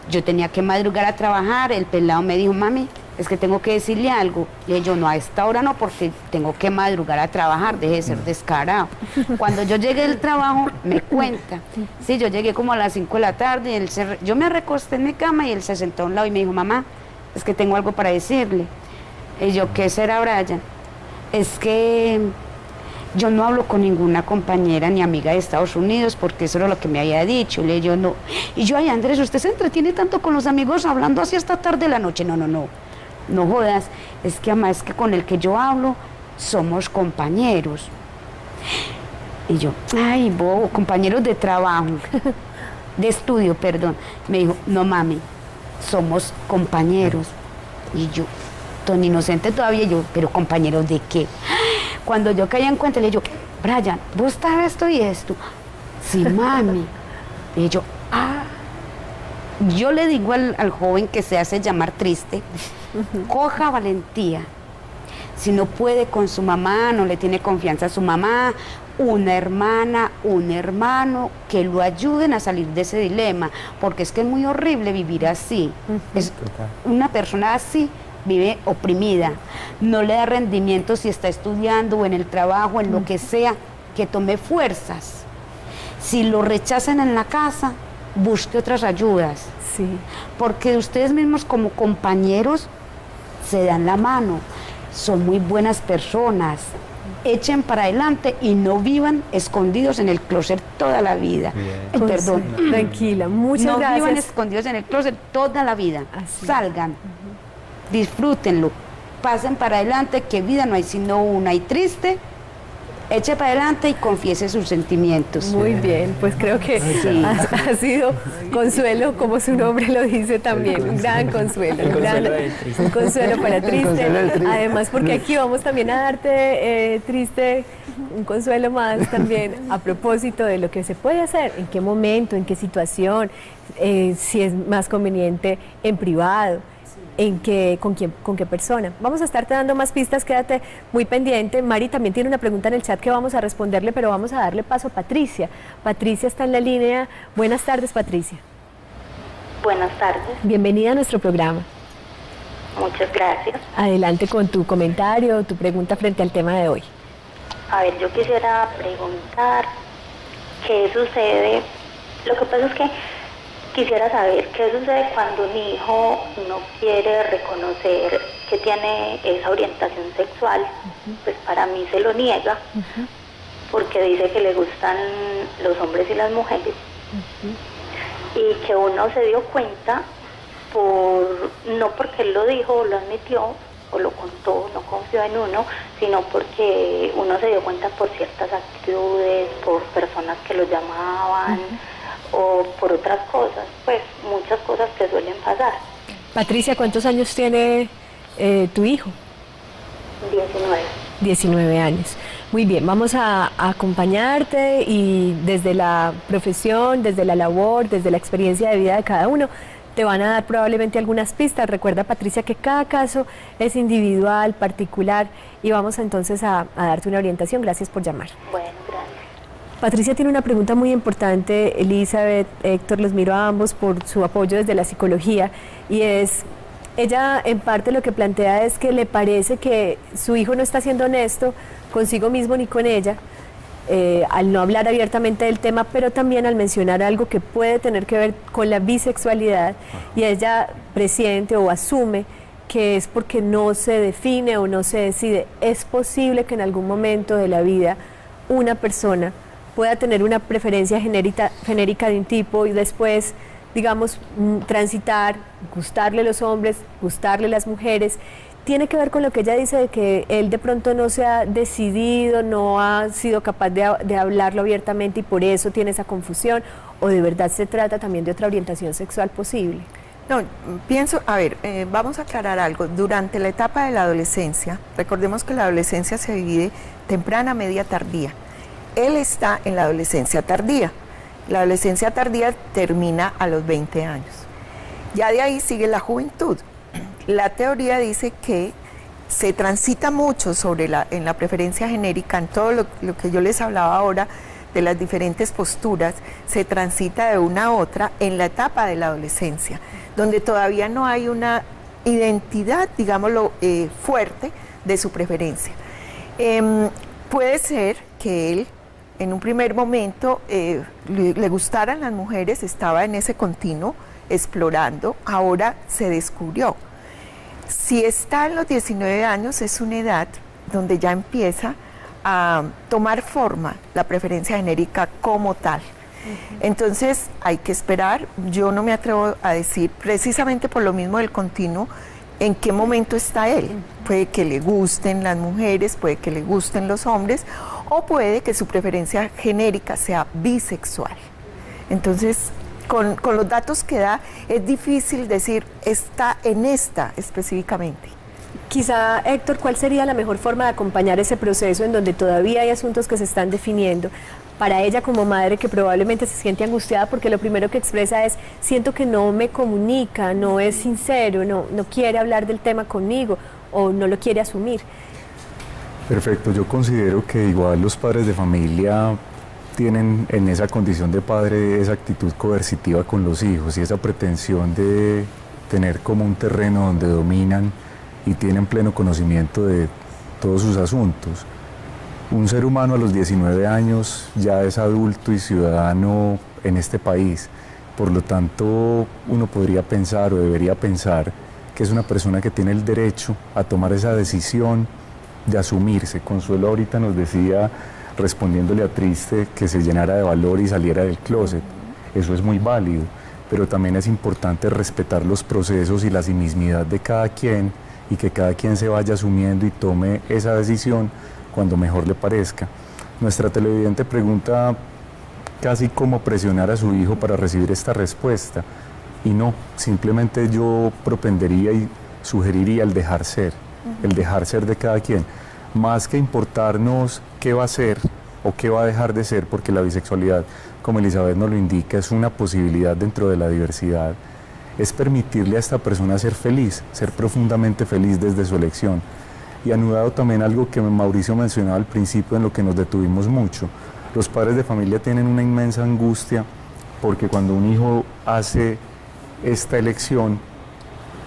[SPEAKER 8] yo tenía que madrugar a trabajar. El pelado me dijo, mami, es que tengo que decirle algo. Le dije yo, no, a esta hora no, porque tengo que madrugar a trabajar, deje de ser descarado. Cuando yo llegué del trabajo, me cuenta, sí, yo llegué como a las 5 de la tarde, y yo me recosté en mi cama y él se sentó a un lado y me dijo, mamá, es que tengo algo para decirle. Y yo, ¿qué será, Brian? Es que yo no hablo con ninguna compañera ni amiga de Estados Unidos, porque eso era lo que me había dicho. Le dije yo, no. Y yo, ay, Andrés, ¿usted se entretiene tanto con los amigos hablando así hasta tarde de la noche? No, no, no. No jodas, es que además es que con el que yo hablo somos compañeros. Y yo, ay, bobo, compañeros de trabajo, de estudio, perdón. Me dijo, no mami, somos compañeros. Y yo, tan inocente todavía, yo, pero compañeros de qué. Cuando yo caía en cuenta, le digo, Brian, ¿vos sabes esto y esto? Sí, mami. Y yo, yo le digo al joven que se hace llamar Triste, coja valentía. Si no puede con su mamá, no le tiene confianza a su mamá, una hermana, un hermano, que lo ayuden a salir de ese dilema, porque es que es muy horrible vivir así. Es una persona así vive oprimida, no le da rendimiento si está estudiando o en el trabajo, en lo que sea, que tome fuerzas. Si lo rechazan en la casa, busque otras ayudas.
[SPEAKER 2] Sí.
[SPEAKER 8] Porque ustedes mismos como compañeros se dan la mano, son muy buenas personas, echen para adelante y no vivan escondidos en el closet toda la vida. Perdón.
[SPEAKER 2] Tranquila, muchas gracias.
[SPEAKER 8] No vivan escondidos en el closet toda la vida. Así. Salgan, disfrútenlo, pasen para adelante, que vida no hay sino una, y Triste, eche para adelante y confiese sus sentimientos.
[SPEAKER 2] Muy bien, pues creo que sí. ha sido Consuelo, como su nombre lo dice también, un gran consuelo, un consuelo para Triste. Además, porque aquí vamos también a darte, Triste, un consuelo más también a propósito de lo que se puede hacer, en qué momento, en qué situación, si es más conveniente en privado. Con qué persona. Vamos a estarte dando más pistas, quédate muy pendiente. Mari también tiene una pregunta en el chat que vamos a responderle, pero vamos a darle paso a Patricia. Patricia está en la línea. Buenas tardes, Patricia.
[SPEAKER 9] Buenas tardes.
[SPEAKER 2] Bienvenida a nuestro programa.
[SPEAKER 9] Muchas gracias.
[SPEAKER 2] Adelante con tu comentario, tu pregunta frente al tema de hoy.
[SPEAKER 9] A ver, yo quisiera preguntar qué sucede Lo que pasa es que quisiera saber qué sucede cuando un hijo no quiere reconocer que tiene esa orientación sexual. Pues para mí se lo niega, porque dice que le gustan los hombres y las mujeres, y que uno se dio cuenta no porque él lo dijo o lo admitió o lo contó, no confió en uno, sino porque uno se dio cuenta por ciertas actitudes, por personas que lo llamaban, o por otras cosas, pues muchas cosas que suelen pasar.
[SPEAKER 2] Patricia, ¿cuántos años tiene tu hijo?
[SPEAKER 9] 19.
[SPEAKER 2] 19 años. Muy bien, vamos a acompañarte y desde la profesión, desde la labor, desde la experiencia de vida de cada uno, te van a dar probablemente algunas pistas. Recuerda, Patricia, que cada caso es individual, particular, y vamos entonces a darte una orientación. Gracias por llamar.
[SPEAKER 9] Bueno, gracias.
[SPEAKER 2] Patricia tiene una pregunta muy importante. Elizabeth, Héctor, los miro a ambos por su apoyo desde la psicología, y es, ella en parte lo que plantea es que le parece que su hijo no está siendo honesto consigo mismo ni con ella, al no hablar abiertamente del tema, pero también al mencionar algo que puede tener que ver con la bisexualidad, y ella presiente o asume que es porque no se define o no se decide. Es posible que en algún momento de la vida una persona pueda tener una preferencia genérica de un tipo y después, digamos, transitar, gustarle los hombres, gustarle las mujeres. Tiene que ver con lo que ella dice de que él de pronto no se ha decidido, no ha sido capaz de hablarlo abiertamente y por eso tiene esa confusión, o de verdad se trata también de otra orientación sexual posible.
[SPEAKER 5] No, pienso, a ver, vamos a aclarar algo. Durante la etapa de la adolescencia, recordemos que la adolescencia se divide temprana, media, tardía. Él está en la adolescencia tardía. La adolescencia tardía termina a los 20 años. Ya de ahí sigue la juventud. La teoría dice que se transita mucho en la preferencia genérica, en todo lo que yo les hablaba ahora, de las diferentes posturas, se transita de una a otra en la etapa de la adolescencia, donde todavía no hay una identidad, digámoslo, fuerte de su preferencia. Puede ser que él, en un primer momento, le gustaran las mujeres, estaba en ese continuo, explorando, ahora se descubrió. Si está en los 19 años, es una edad donde ya empieza a tomar forma la preferencia genérica como tal. Entonces hay que esperar. Yo no me atrevo a decir, precisamente por lo mismo del continuo, en qué momento está él. Puede que le gusten las mujeres, puede que le gusten los hombres, o puede que su preferencia genérica sea bisexual. Entonces, con los datos que da, es difícil decir, está en esta específicamente.
[SPEAKER 2] Quizá, Héctor, ¿cuál sería la mejor forma de acompañar ese proceso en donde todavía hay asuntos que se están definiendo? Para ella como madre, que probablemente se siente angustiada porque lo primero que expresa es, siento que no me comunica, no es sincero, no quiere hablar del tema conmigo o no lo quiere asumir.
[SPEAKER 7] Perfecto, yo considero que igual los padres de familia tienen en esa condición de padre esa actitud coercitiva con los hijos y esa pretensión de tener como un terreno donde dominan y tienen pleno conocimiento de todos sus asuntos. Un ser humano a los 19 años ya es adulto y ciudadano en este país, por lo tanto uno podría pensar o debería pensar que es una persona que tiene el derecho a tomar esa decisión de asumirse. Consuelo ahorita nos decía, respondiéndole a Triste, que se llenara de valor y saliera del closet. Eso es muy válido, pero también es importante respetar los procesos y la mismidad de cada quien y que cada quien se vaya asumiendo y tome esa decisión cuando mejor le parezca. Nuestra televidente pregunta casi cómo presionar a su hijo para recibir esta respuesta, y no, simplemente yo propendería y sugeriría el dejar ser de cada quien, más que importarnos qué va a ser o qué va a dejar de ser, porque la bisexualidad, como Elizabeth nos lo indica, es una posibilidad dentro de la diversidad. Es permitirle a esta persona ser feliz, ser profundamente feliz desde su elección. Y anudado también algo que Mauricio mencionaba al principio, en lo que nos detuvimos mucho. Los padres de familia tienen una inmensa angustia porque cuando un hijo hace esta elección,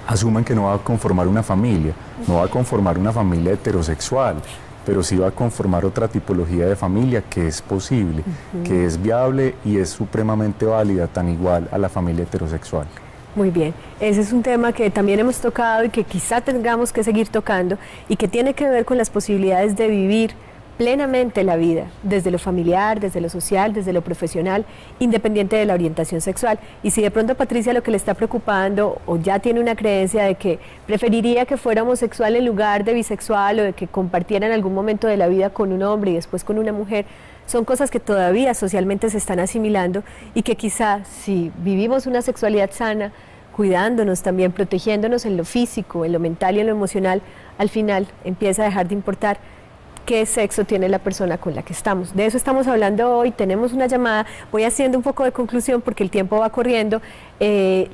[SPEAKER 7] asumen que no va a conformar una familia, no va a conformar una familia heterosexual, pero sí va a conformar otra tipología de familia que es posible, que es viable y es supremamente válida, tan igual a la familia heterosexual.
[SPEAKER 2] Muy bien, ese es un tema que también hemos tocado y que quizá tengamos que seguir tocando y que tiene que ver con las posibilidades de vivir plenamente la vida, desde lo familiar, desde lo social, desde lo profesional, independiente de la orientación sexual. Y si de pronto a Patricia lo que le está preocupando o ya tiene una creencia de que preferiría que fuera homosexual en lugar de bisexual o de que compartiera en algún momento de la vida con un hombre y después con una mujer, son cosas que todavía socialmente se están asimilando y que quizá si vivimos una sexualidad sana, cuidándonos también, protegiéndonos en lo físico, en lo mental y en lo emocional, al final empieza a dejar de importar qué sexo tiene la persona con la que estamos. De eso estamos hablando hoy, tenemos una llamada, voy haciendo un poco de conclusión porque el tiempo va corriendo.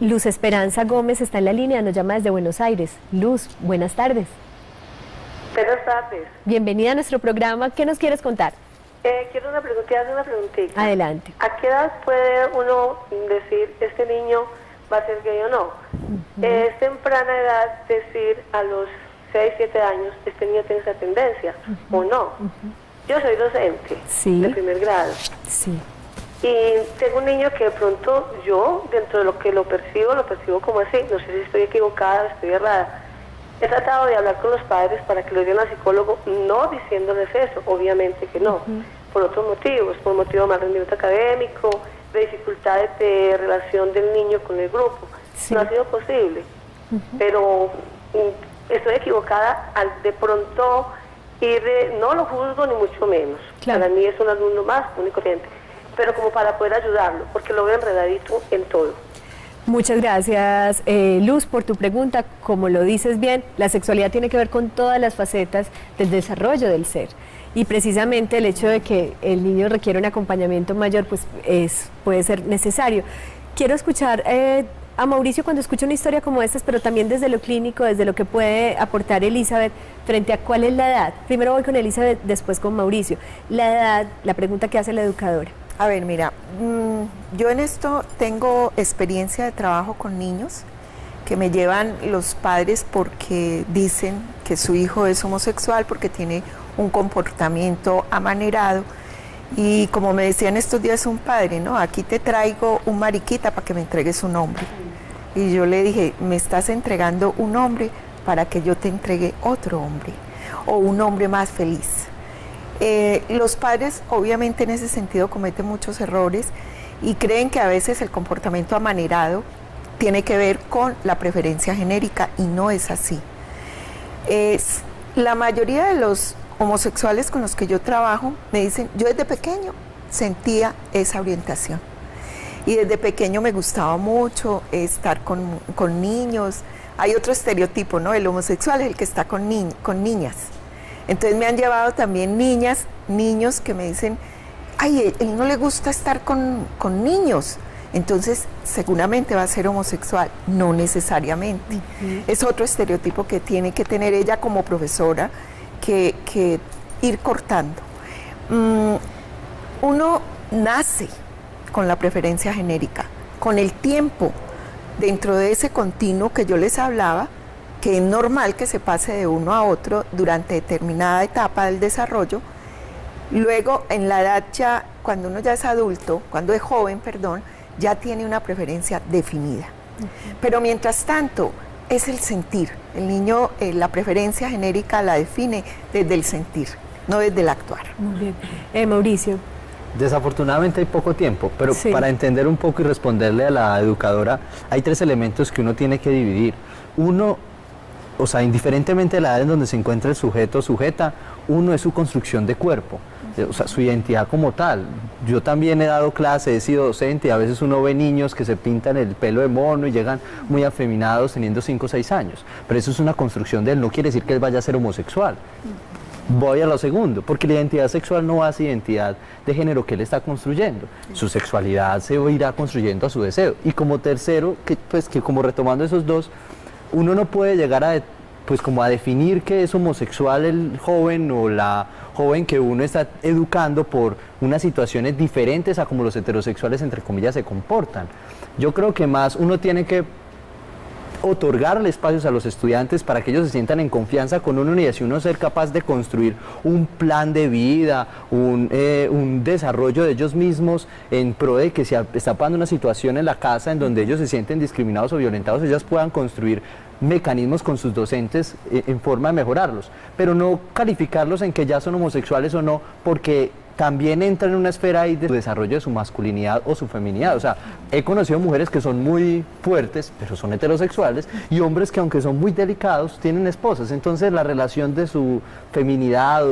[SPEAKER 2] Luz Esperanza Gómez está en la línea, nos llama desde Buenos Aires. Luz, buenas tardes.
[SPEAKER 10] Buenas tardes.
[SPEAKER 2] Bienvenida a nuestro programa, ¿qué nos quieres contar?
[SPEAKER 10] Quiero hacer una preguntita.
[SPEAKER 2] Adelante.
[SPEAKER 10] ¿A qué edad puede uno decir este niño va a ser gay o no? Es temprana edad decir a los 6, 7 años este niño tiene esa tendencia o no. Yo soy docente de primer grado.
[SPEAKER 2] Sí.
[SPEAKER 10] Y tengo un niño que de pronto yo, dentro de lo que lo percibo como así. No sé si estoy equivocada, estoy errada. He tratado de hablar con los padres para que lo lleven al psicólogo, no diciéndoles eso, obviamente que no, por otros motivos, por motivo de mal rendimiento académico, de dificultades de relación del niño con el grupo. No ha sido posible, pero estoy equivocada al de pronto ir no lo juzgo ni mucho menos. Para mí es un alumno más, común y corriente, pero como para poder ayudarlo, porque lo veo enredadito en todo.
[SPEAKER 2] Muchas gracias, Luz, por tu pregunta. Como lo dices bien, la sexualidad tiene que ver con todas las facetas del desarrollo del ser. Y precisamente el hecho de que el niño requiere un acompañamiento mayor, pues puede ser necesario. Quiero escuchar a Mauricio cuando escucha una historia como esta, pero también desde lo clínico, desde lo que puede aportar Elizabeth, frente a cuál es la edad. Primero voy con Elizabeth, después con Mauricio. La edad, la pregunta que hace la educadora.
[SPEAKER 5] A ver, mira, yo en esto tengo experiencia de trabajo con niños que me llevan los padres porque dicen que su hijo es homosexual porque tiene un comportamiento amanerado. Y como me decían estos días un padre, ¿no? Aquí te traigo un mariquita para que me entregues un hombre. Y yo le dije, me estás entregando un hombre para que yo te entregue otro hombre o un hombre más feliz. Los padres obviamente en ese sentido cometen muchos errores y creen que a veces el comportamiento amanerado tiene que ver con la preferencia genérica y no es así. La mayoría de los homosexuales con los que yo trabajo me dicen, yo desde pequeño sentía esa orientación y desde pequeño me gustaba mucho estar con niños. Hay otro estereotipo, ¿no? El homosexual es el que está con niñas. Entonces me han llevado también niños que me dicen, ay, él no le gusta estar con niños, entonces seguramente va a ser homosexual. No necesariamente. Es otro estereotipo que tiene que tener ella como profesora que ir cortando. Uno nace con la preferencia genérica, con el tiempo, dentro de ese continuo que yo les hablaba, que es normal que se pase de uno a otro durante determinada etapa del desarrollo. Luego, en la edad ya, cuando uno ya es adulto, cuando es joven, perdón, ya tiene una preferencia definida. Pero mientras tanto, es el sentir. El niño, la preferencia genérica la define desde el sentir, no desde el actuar.
[SPEAKER 2] Muy bien. Mauricio.
[SPEAKER 6] Desafortunadamente hay poco tiempo, pero para entender un poco y responderle a la educadora, hay 3 elementos que uno tiene que dividir. Uno, o sea, indiferentemente de la edad en donde se encuentra el sujeto o sujeta, uno es su construcción de cuerpo, o sea, su identidad como tal. Yo también he dado clase, he sido docente, y a veces uno ve niños que se pintan el pelo de mono y llegan muy afeminados teniendo 5 o 6 años, pero eso es una construcción de él, no quiere decir que él vaya a ser homosexual. Voy a lo segundo, porque la identidad sexual no hace identidad de género que él está construyendo. Su sexualidad se irá construyendo a su deseo. Y como tercero, que como retomando esos dos, uno no puede llegar a definir que es homosexual el joven o la joven que uno está educando por unas situaciones diferentes a como los heterosexuales, entre comillas, se comportan. Yo creo que más uno tiene que otorgarle espacios a los estudiantes para que ellos se sientan en confianza con uno y así uno ser capaz de construir un plan de vida, un desarrollo de ellos mismos en pro de que si está pasando una situación en la casa en donde ellos se sienten discriminados o violentados, ellas puedan construir mecanismos con sus docentes en forma de mejorarlos, pero no calificarlos en que ya son homosexuales o no, porque también entran en una esfera ahí de desarrollo de su masculinidad o su feminidad. O sea, he conocido mujeres que son muy fuertes, pero son heterosexuales, y hombres que aunque son muy delicados, tienen esposas. Entonces la relación de su feminidad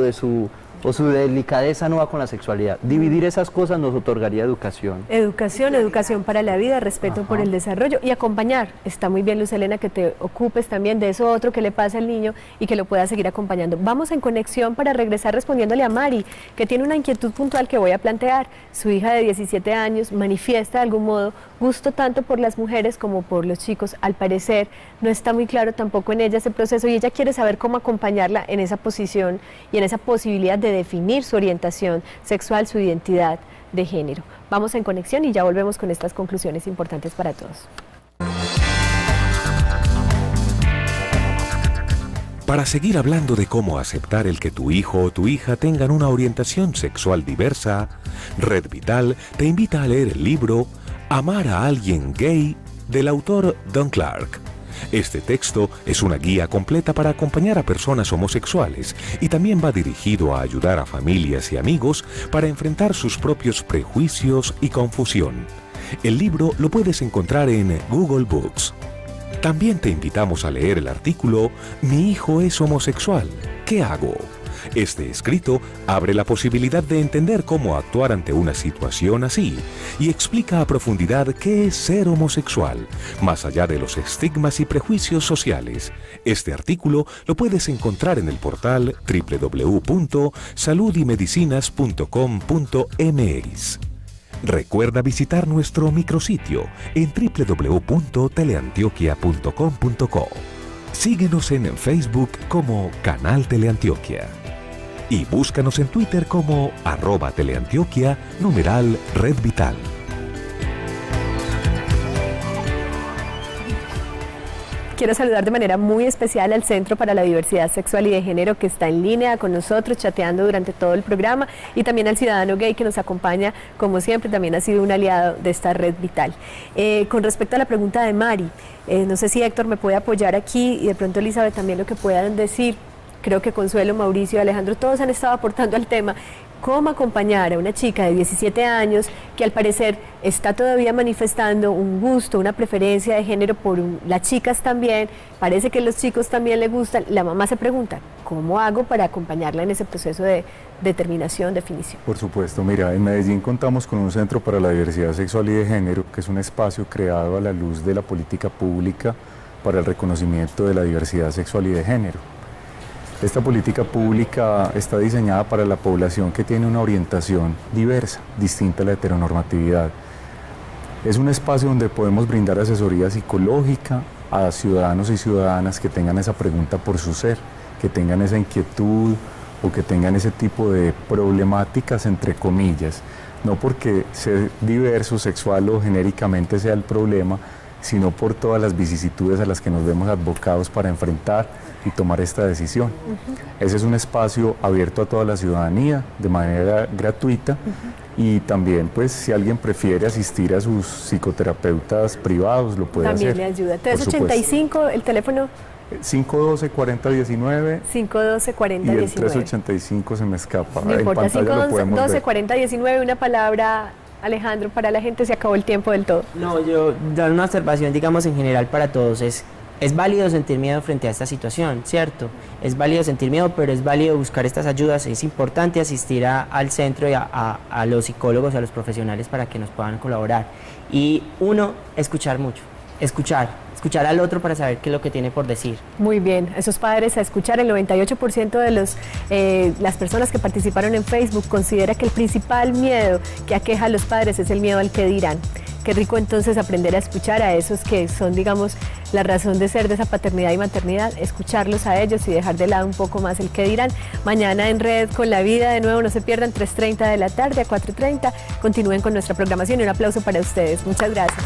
[SPEAKER 6] o su delicadeza no va con la sexualidad. Dividir esas cosas nos otorgaría educación.
[SPEAKER 2] Educación para la vida, respeto por el desarrollo y acompañar. Está muy bien, Luz Helena, que te ocupes también de eso otro que le pasa al niño y que lo puedas seguir acompañando. Vamos en conexión para regresar respondiéndole a Mari, que tiene una inquietud puntual que voy a plantear. Su hija de 17 años manifiesta de algún modo gusto tanto por las mujeres como por los chicos. Al parecer no está muy claro tampoco en ella ese proceso y ella quiere saber cómo acompañarla en esa posición y en esa posibilidad de definir su orientación sexual, su identidad de género. Vamos en conexión y ya volvemos con estas conclusiones importantes para todos.
[SPEAKER 11] Para seguir hablando de cómo aceptar el que tu hijo o tu hija tengan una orientación sexual diversa, Red Vital te invita a leer el libro Amar a alguien gay del autor Don Clark. Este texto es una guía completa para acompañar a personas homosexuales y también va dirigido a ayudar a familias y amigos para enfrentar sus propios prejuicios y confusión. El libro lo puedes encontrar en Google Books. También te invitamos a leer el artículo Mi hijo es homosexual, ¿qué hago? Este escrito abre la posibilidad de entender cómo actuar ante una situación así y explica a profundidad qué es ser homosexual, más allá de los estigmas y prejuicios sociales. Este artículo lo puedes encontrar en el portal www.saludymedicinas.com.mx. Recuerda visitar nuestro micrositio en www.teleantioquia.com.co. Síguenos en Facebook como Canal Teleantioquia. Y búscanos en Twitter como @teleantioquia, /Red Vital.
[SPEAKER 2] Quiero saludar de manera muy especial al Centro para la Diversidad Sexual y de Género que está en línea con nosotros, chateando durante todo el programa, y también al ciudadano gay que nos acompaña, como siempre, también ha sido un aliado de esta Red Vital. Con respecto a la pregunta de Mari, no sé si Héctor me puede apoyar aquí y de pronto Elizabeth también lo que puedan decir. Creo que Consuelo, Mauricio, Alejandro, todos han estado aportando al tema. ¿Cómo acompañar a una chica de 17 años que al parecer está todavía manifestando un gusto, una preferencia de género por las chicas también? Parece que los chicos también le gustan. La mamá se pregunta, ¿cómo hago para acompañarla en ese proceso de determinación, definición?
[SPEAKER 7] Por supuesto, mira, en Medellín contamos con un Centro para la Diversidad Sexual y de Género, que es un espacio creado a la luz de la política pública para el reconocimiento de la diversidad sexual y de género. Esta política pública está diseñada para la población que tiene una orientación diversa, distinta a la heteronormatividad. Es un espacio donde podemos brindar asesoría psicológica a ciudadanos y ciudadanas que tengan esa pregunta por su ser, que tengan esa inquietud o que tengan ese tipo de problemáticas, entre comillas. No porque ser diverso, sexual o genéricamente sea el problema, sino por todas las vicisitudes a las que nos vemos abocados para enfrentar y tomar esta decisión. Ese es un espacio abierto a toda la ciudadanía de manera gratuita y también, pues, si alguien prefiere asistir a sus psicoterapeutas privados, lo puede hacer.
[SPEAKER 2] También le ayuda. 385, el teléfono
[SPEAKER 7] 512-4019
[SPEAKER 2] 512-4019
[SPEAKER 7] y el 385 se me escapa.
[SPEAKER 2] No importa,
[SPEAKER 7] 512-4019,
[SPEAKER 2] una palabra, Alejandro, para la gente. Se acabó el tiempo del todo.
[SPEAKER 4] No, yo dar una observación, digamos, en general para todos es válido sentir miedo frente a esta situación, ¿cierto? Es válido sentir miedo, pero es válido buscar estas ayudas. Es importante asistir al centro y a los psicólogos, a los profesionales para que nos puedan colaborar. Y uno, escuchar mucho, escuchar al otro para saber qué es lo que tiene por decir.
[SPEAKER 2] Muy bien, esos padres a escuchar. El 98% de las personas que participaron en Facebook considera que el principal miedo que aqueja a los padres es el miedo al que dirán. Qué rico entonces aprender a escuchar a esos que son, digamos, la razón de ser de esa paternidad y maternidad, escucharlos a ellos y dejar de lado un poco más el que dirán. Mañana en Red con la Vida, de nuevo, no se pierdan, 3:30 de la tarde a 4:30. Continúen con nuestra programación y un aplauso para ustedes. Muchas gracias.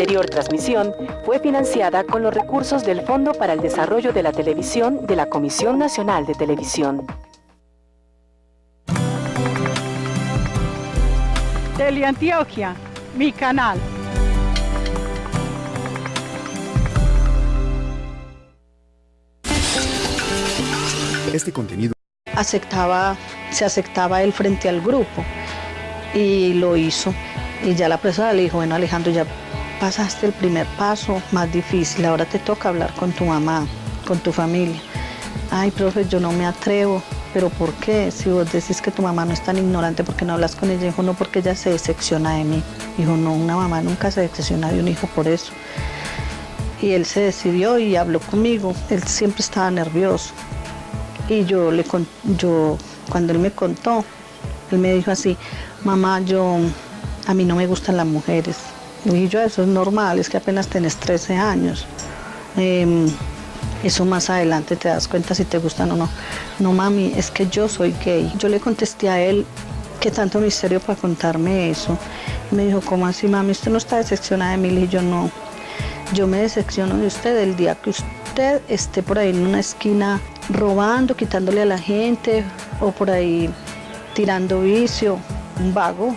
[SPEAKER 1] anterior transmisión fue financiada con los recursos del Fondo para el Desarrollo de la Televisión de la Comisión Nacional de Televisión.
[SPEAKER 12] Teleantioquia, mi canal.
[SPEAKER 13] Este contenido
[SPEAKER 3] se aceptaba él frente al grupo y lo hizo. Y ya la profesora le dijo, bueno, Alejandro, ya pasaste el primer paso más difícil, ahora te toca hablar con tu mamá, con tu familia. Ay, profe, yo no me atrevo. ¿Pero por qué? Si vos decís que tu mamá no es tan ignorante, ¿por qué no hablas con ella? Dijo, no, porque ella se decepciona de mí. Dijo, no, una mamá nunca se decepciona de un hijo por eso. Y él se decidió y habló conmigo. Él siempre estaba nervioso. Y cuando él me contó, él me dijo así, mamá, a mí no me gustan las mujeres. Y yo, eso es normal, es que apenas tenés 13 años. Eso más adelante te das cuenta si te gustan o no. No, mami, es que yo soy gay. Yo le contesté a él, ¿qué tanto misterio para contarme eso? Y me dijo, ¿cómo así, mami? ¿Usted no está decepcionada de mí? Y yo, no. Yo me decepciono de usted el día que usted esté por ahí en una esquina robando, quitándole a la gente, o por ahí tirando vicio, un vago.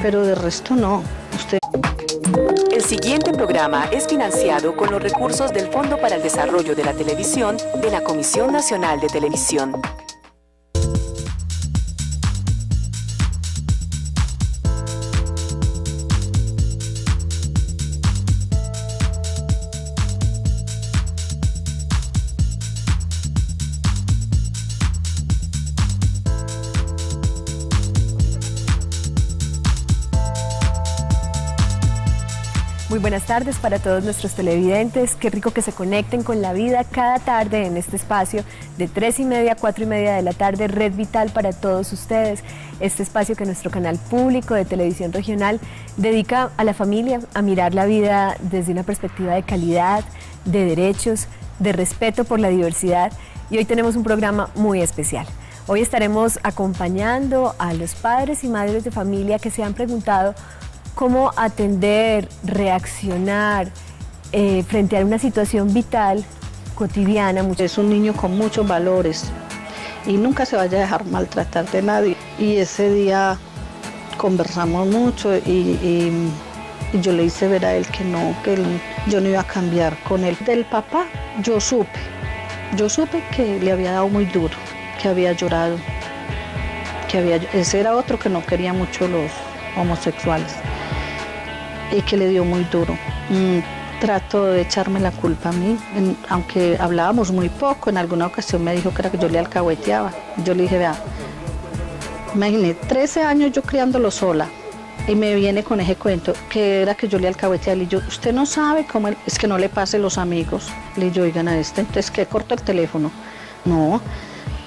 [SPEAKER 3] Pero de resto no. Usted...
[SPEAKER 1] El siguiente programa es financiado con los recursos del Fondo para el Desarrollo de la Televisión de la Comisión Nacional de Televisión.
[SPEAKER 2] Muy buenas tardes para todos nuestros televidentes. Qué rico que se conecten con la vida cada tarde en este espacio de 3:30 a 4:30 de la tarde, Red Vital para todos ustedes. Este espacio que nuestro canal público de televisión regional dedica a la familia, a mirar la vida desde una perspectiva de calidad, de derechos, de respeto por la diversidad. Y hoy tenemos un programa muy especial. Hoy estaremos acompañando a los padres y madres de familia que se han preguntado cómo atender, reaccionar frente a una situación vital, cotidiana.
[SPEAKER 3] Es un niño con muchos valores y nunca se vaya a dejar maltratar de nadie. Y ese día conversamos mucho y yo le hice ver a él que yo no iba a cambiar con él. Del papá yo supe que le había dado muy duro, que había llorado, ese era otro que no quería mucho los homosexuales y que le dio muy duro. Trató de echarme la culpa a mí, aunque hablábamos muy poco. En alguna ocasión me dijo que era que yo le alcahueteaba. Yo le dije, vea, imagínate, 13 años yo criándolo sola y me viene con ese cuento que era que yo le alcahueteaba. Y yo, usted no sabe cómo es que no le pase los amigos. Le digo, oigan a este, entonces que corto el teléfono. No,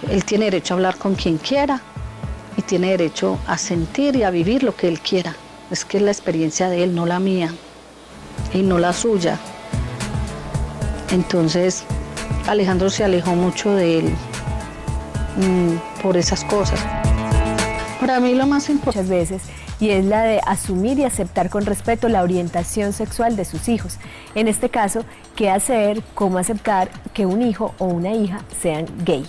[SPEAKER 3] él tiene derecho a hablar con quien quiera y tiene derecho a sentir y a vivir lo que él quiera. Es que es la experiencia de él, no la mía y no la suya. Entonces Alejandro se alejó mucho de él por esas cosas. Para mí lo más importante
[SPEAKER 2] muchas veces, y es la de asumir y aceptar con respeto la orientación sexual de sus hijos. En este caso, ¿qué hacer? ¿Cómo aceptar que un hijo o una hija sean gay?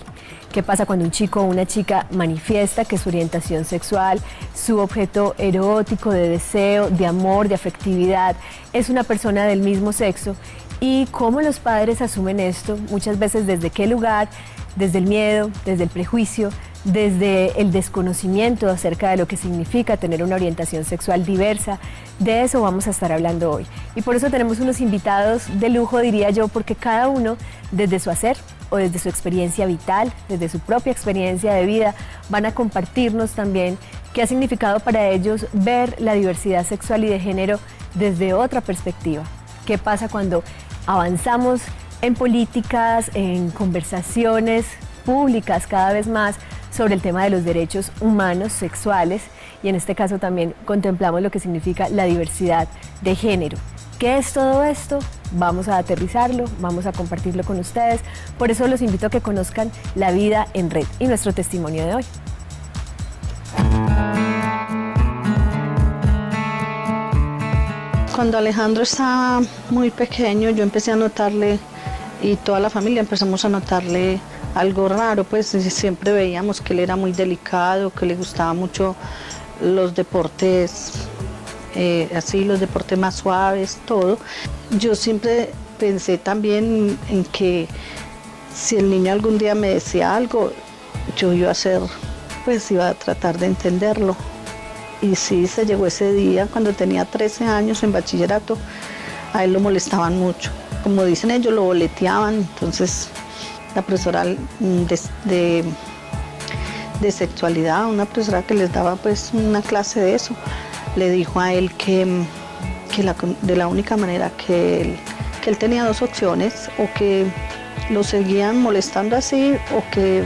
[SPEAKER 2] ¿Qué pasa cuando un chico o una chica manifiesta que su orientación sexual, su objeto erótico, de deseo, de amor, de afectividad, es una persona del mismo sexo? ¿Y cómo los padres asumen esto? Muchas veces, ¿desde qué lugar? Desde el miedo, desde el prejuicio, desde el desconocimiento acerca de lo que significa tener una orientación sexual diversa. De eso vamos a estar hablando hoy. Y por eso tenemos unos invitados de lujo, diría yo, porque cada uno, desde su hacer o desde su experiencia vital, desde su propia experiencia de vida, van a compartirnos también qué ha significado para ellos ver la diversidad sexual y de género desde otra perspectiva. ¿Qué pasa cuando avanzamos en políticas, en conversaciones públicas cada vez más sobre el tema de los derechos humanos sexuales? Y en este caso también contemplamos lo que significa la diversidad de género. ¿Qué es todo esto? Vamos a aterrizarlo, vamos a compartirlo con ustedes. Por eso los invito a que conozcan La Vida en Red y nuestro testimonio de hoy.
[SPEAKER 3] Cuando Alejandro estaba muy pequeño, yo empecé a notarle, y toda la familia empezamos a notarle algo raro, pues siempre veíamos que él era muy delicado, que le gustaba mucho los deportes, así los deportes más suaves, todo. Yo siempre pensé también en que si el niño algún día me decía algo, yo iba a hacer, pues iba a tratar de entenderlo. Y sí, se llegó ese día cuando tenía 13 años en bachillerato, a él lo molestaban mucho. Como dicen ellos, lo boleteaban, entonces la profesora de sexualidad, una profesora que les daba pues una clase de eso, le dijo a él que de la única manera que él tenía dos opciones, o que lo seguían molestando así, o que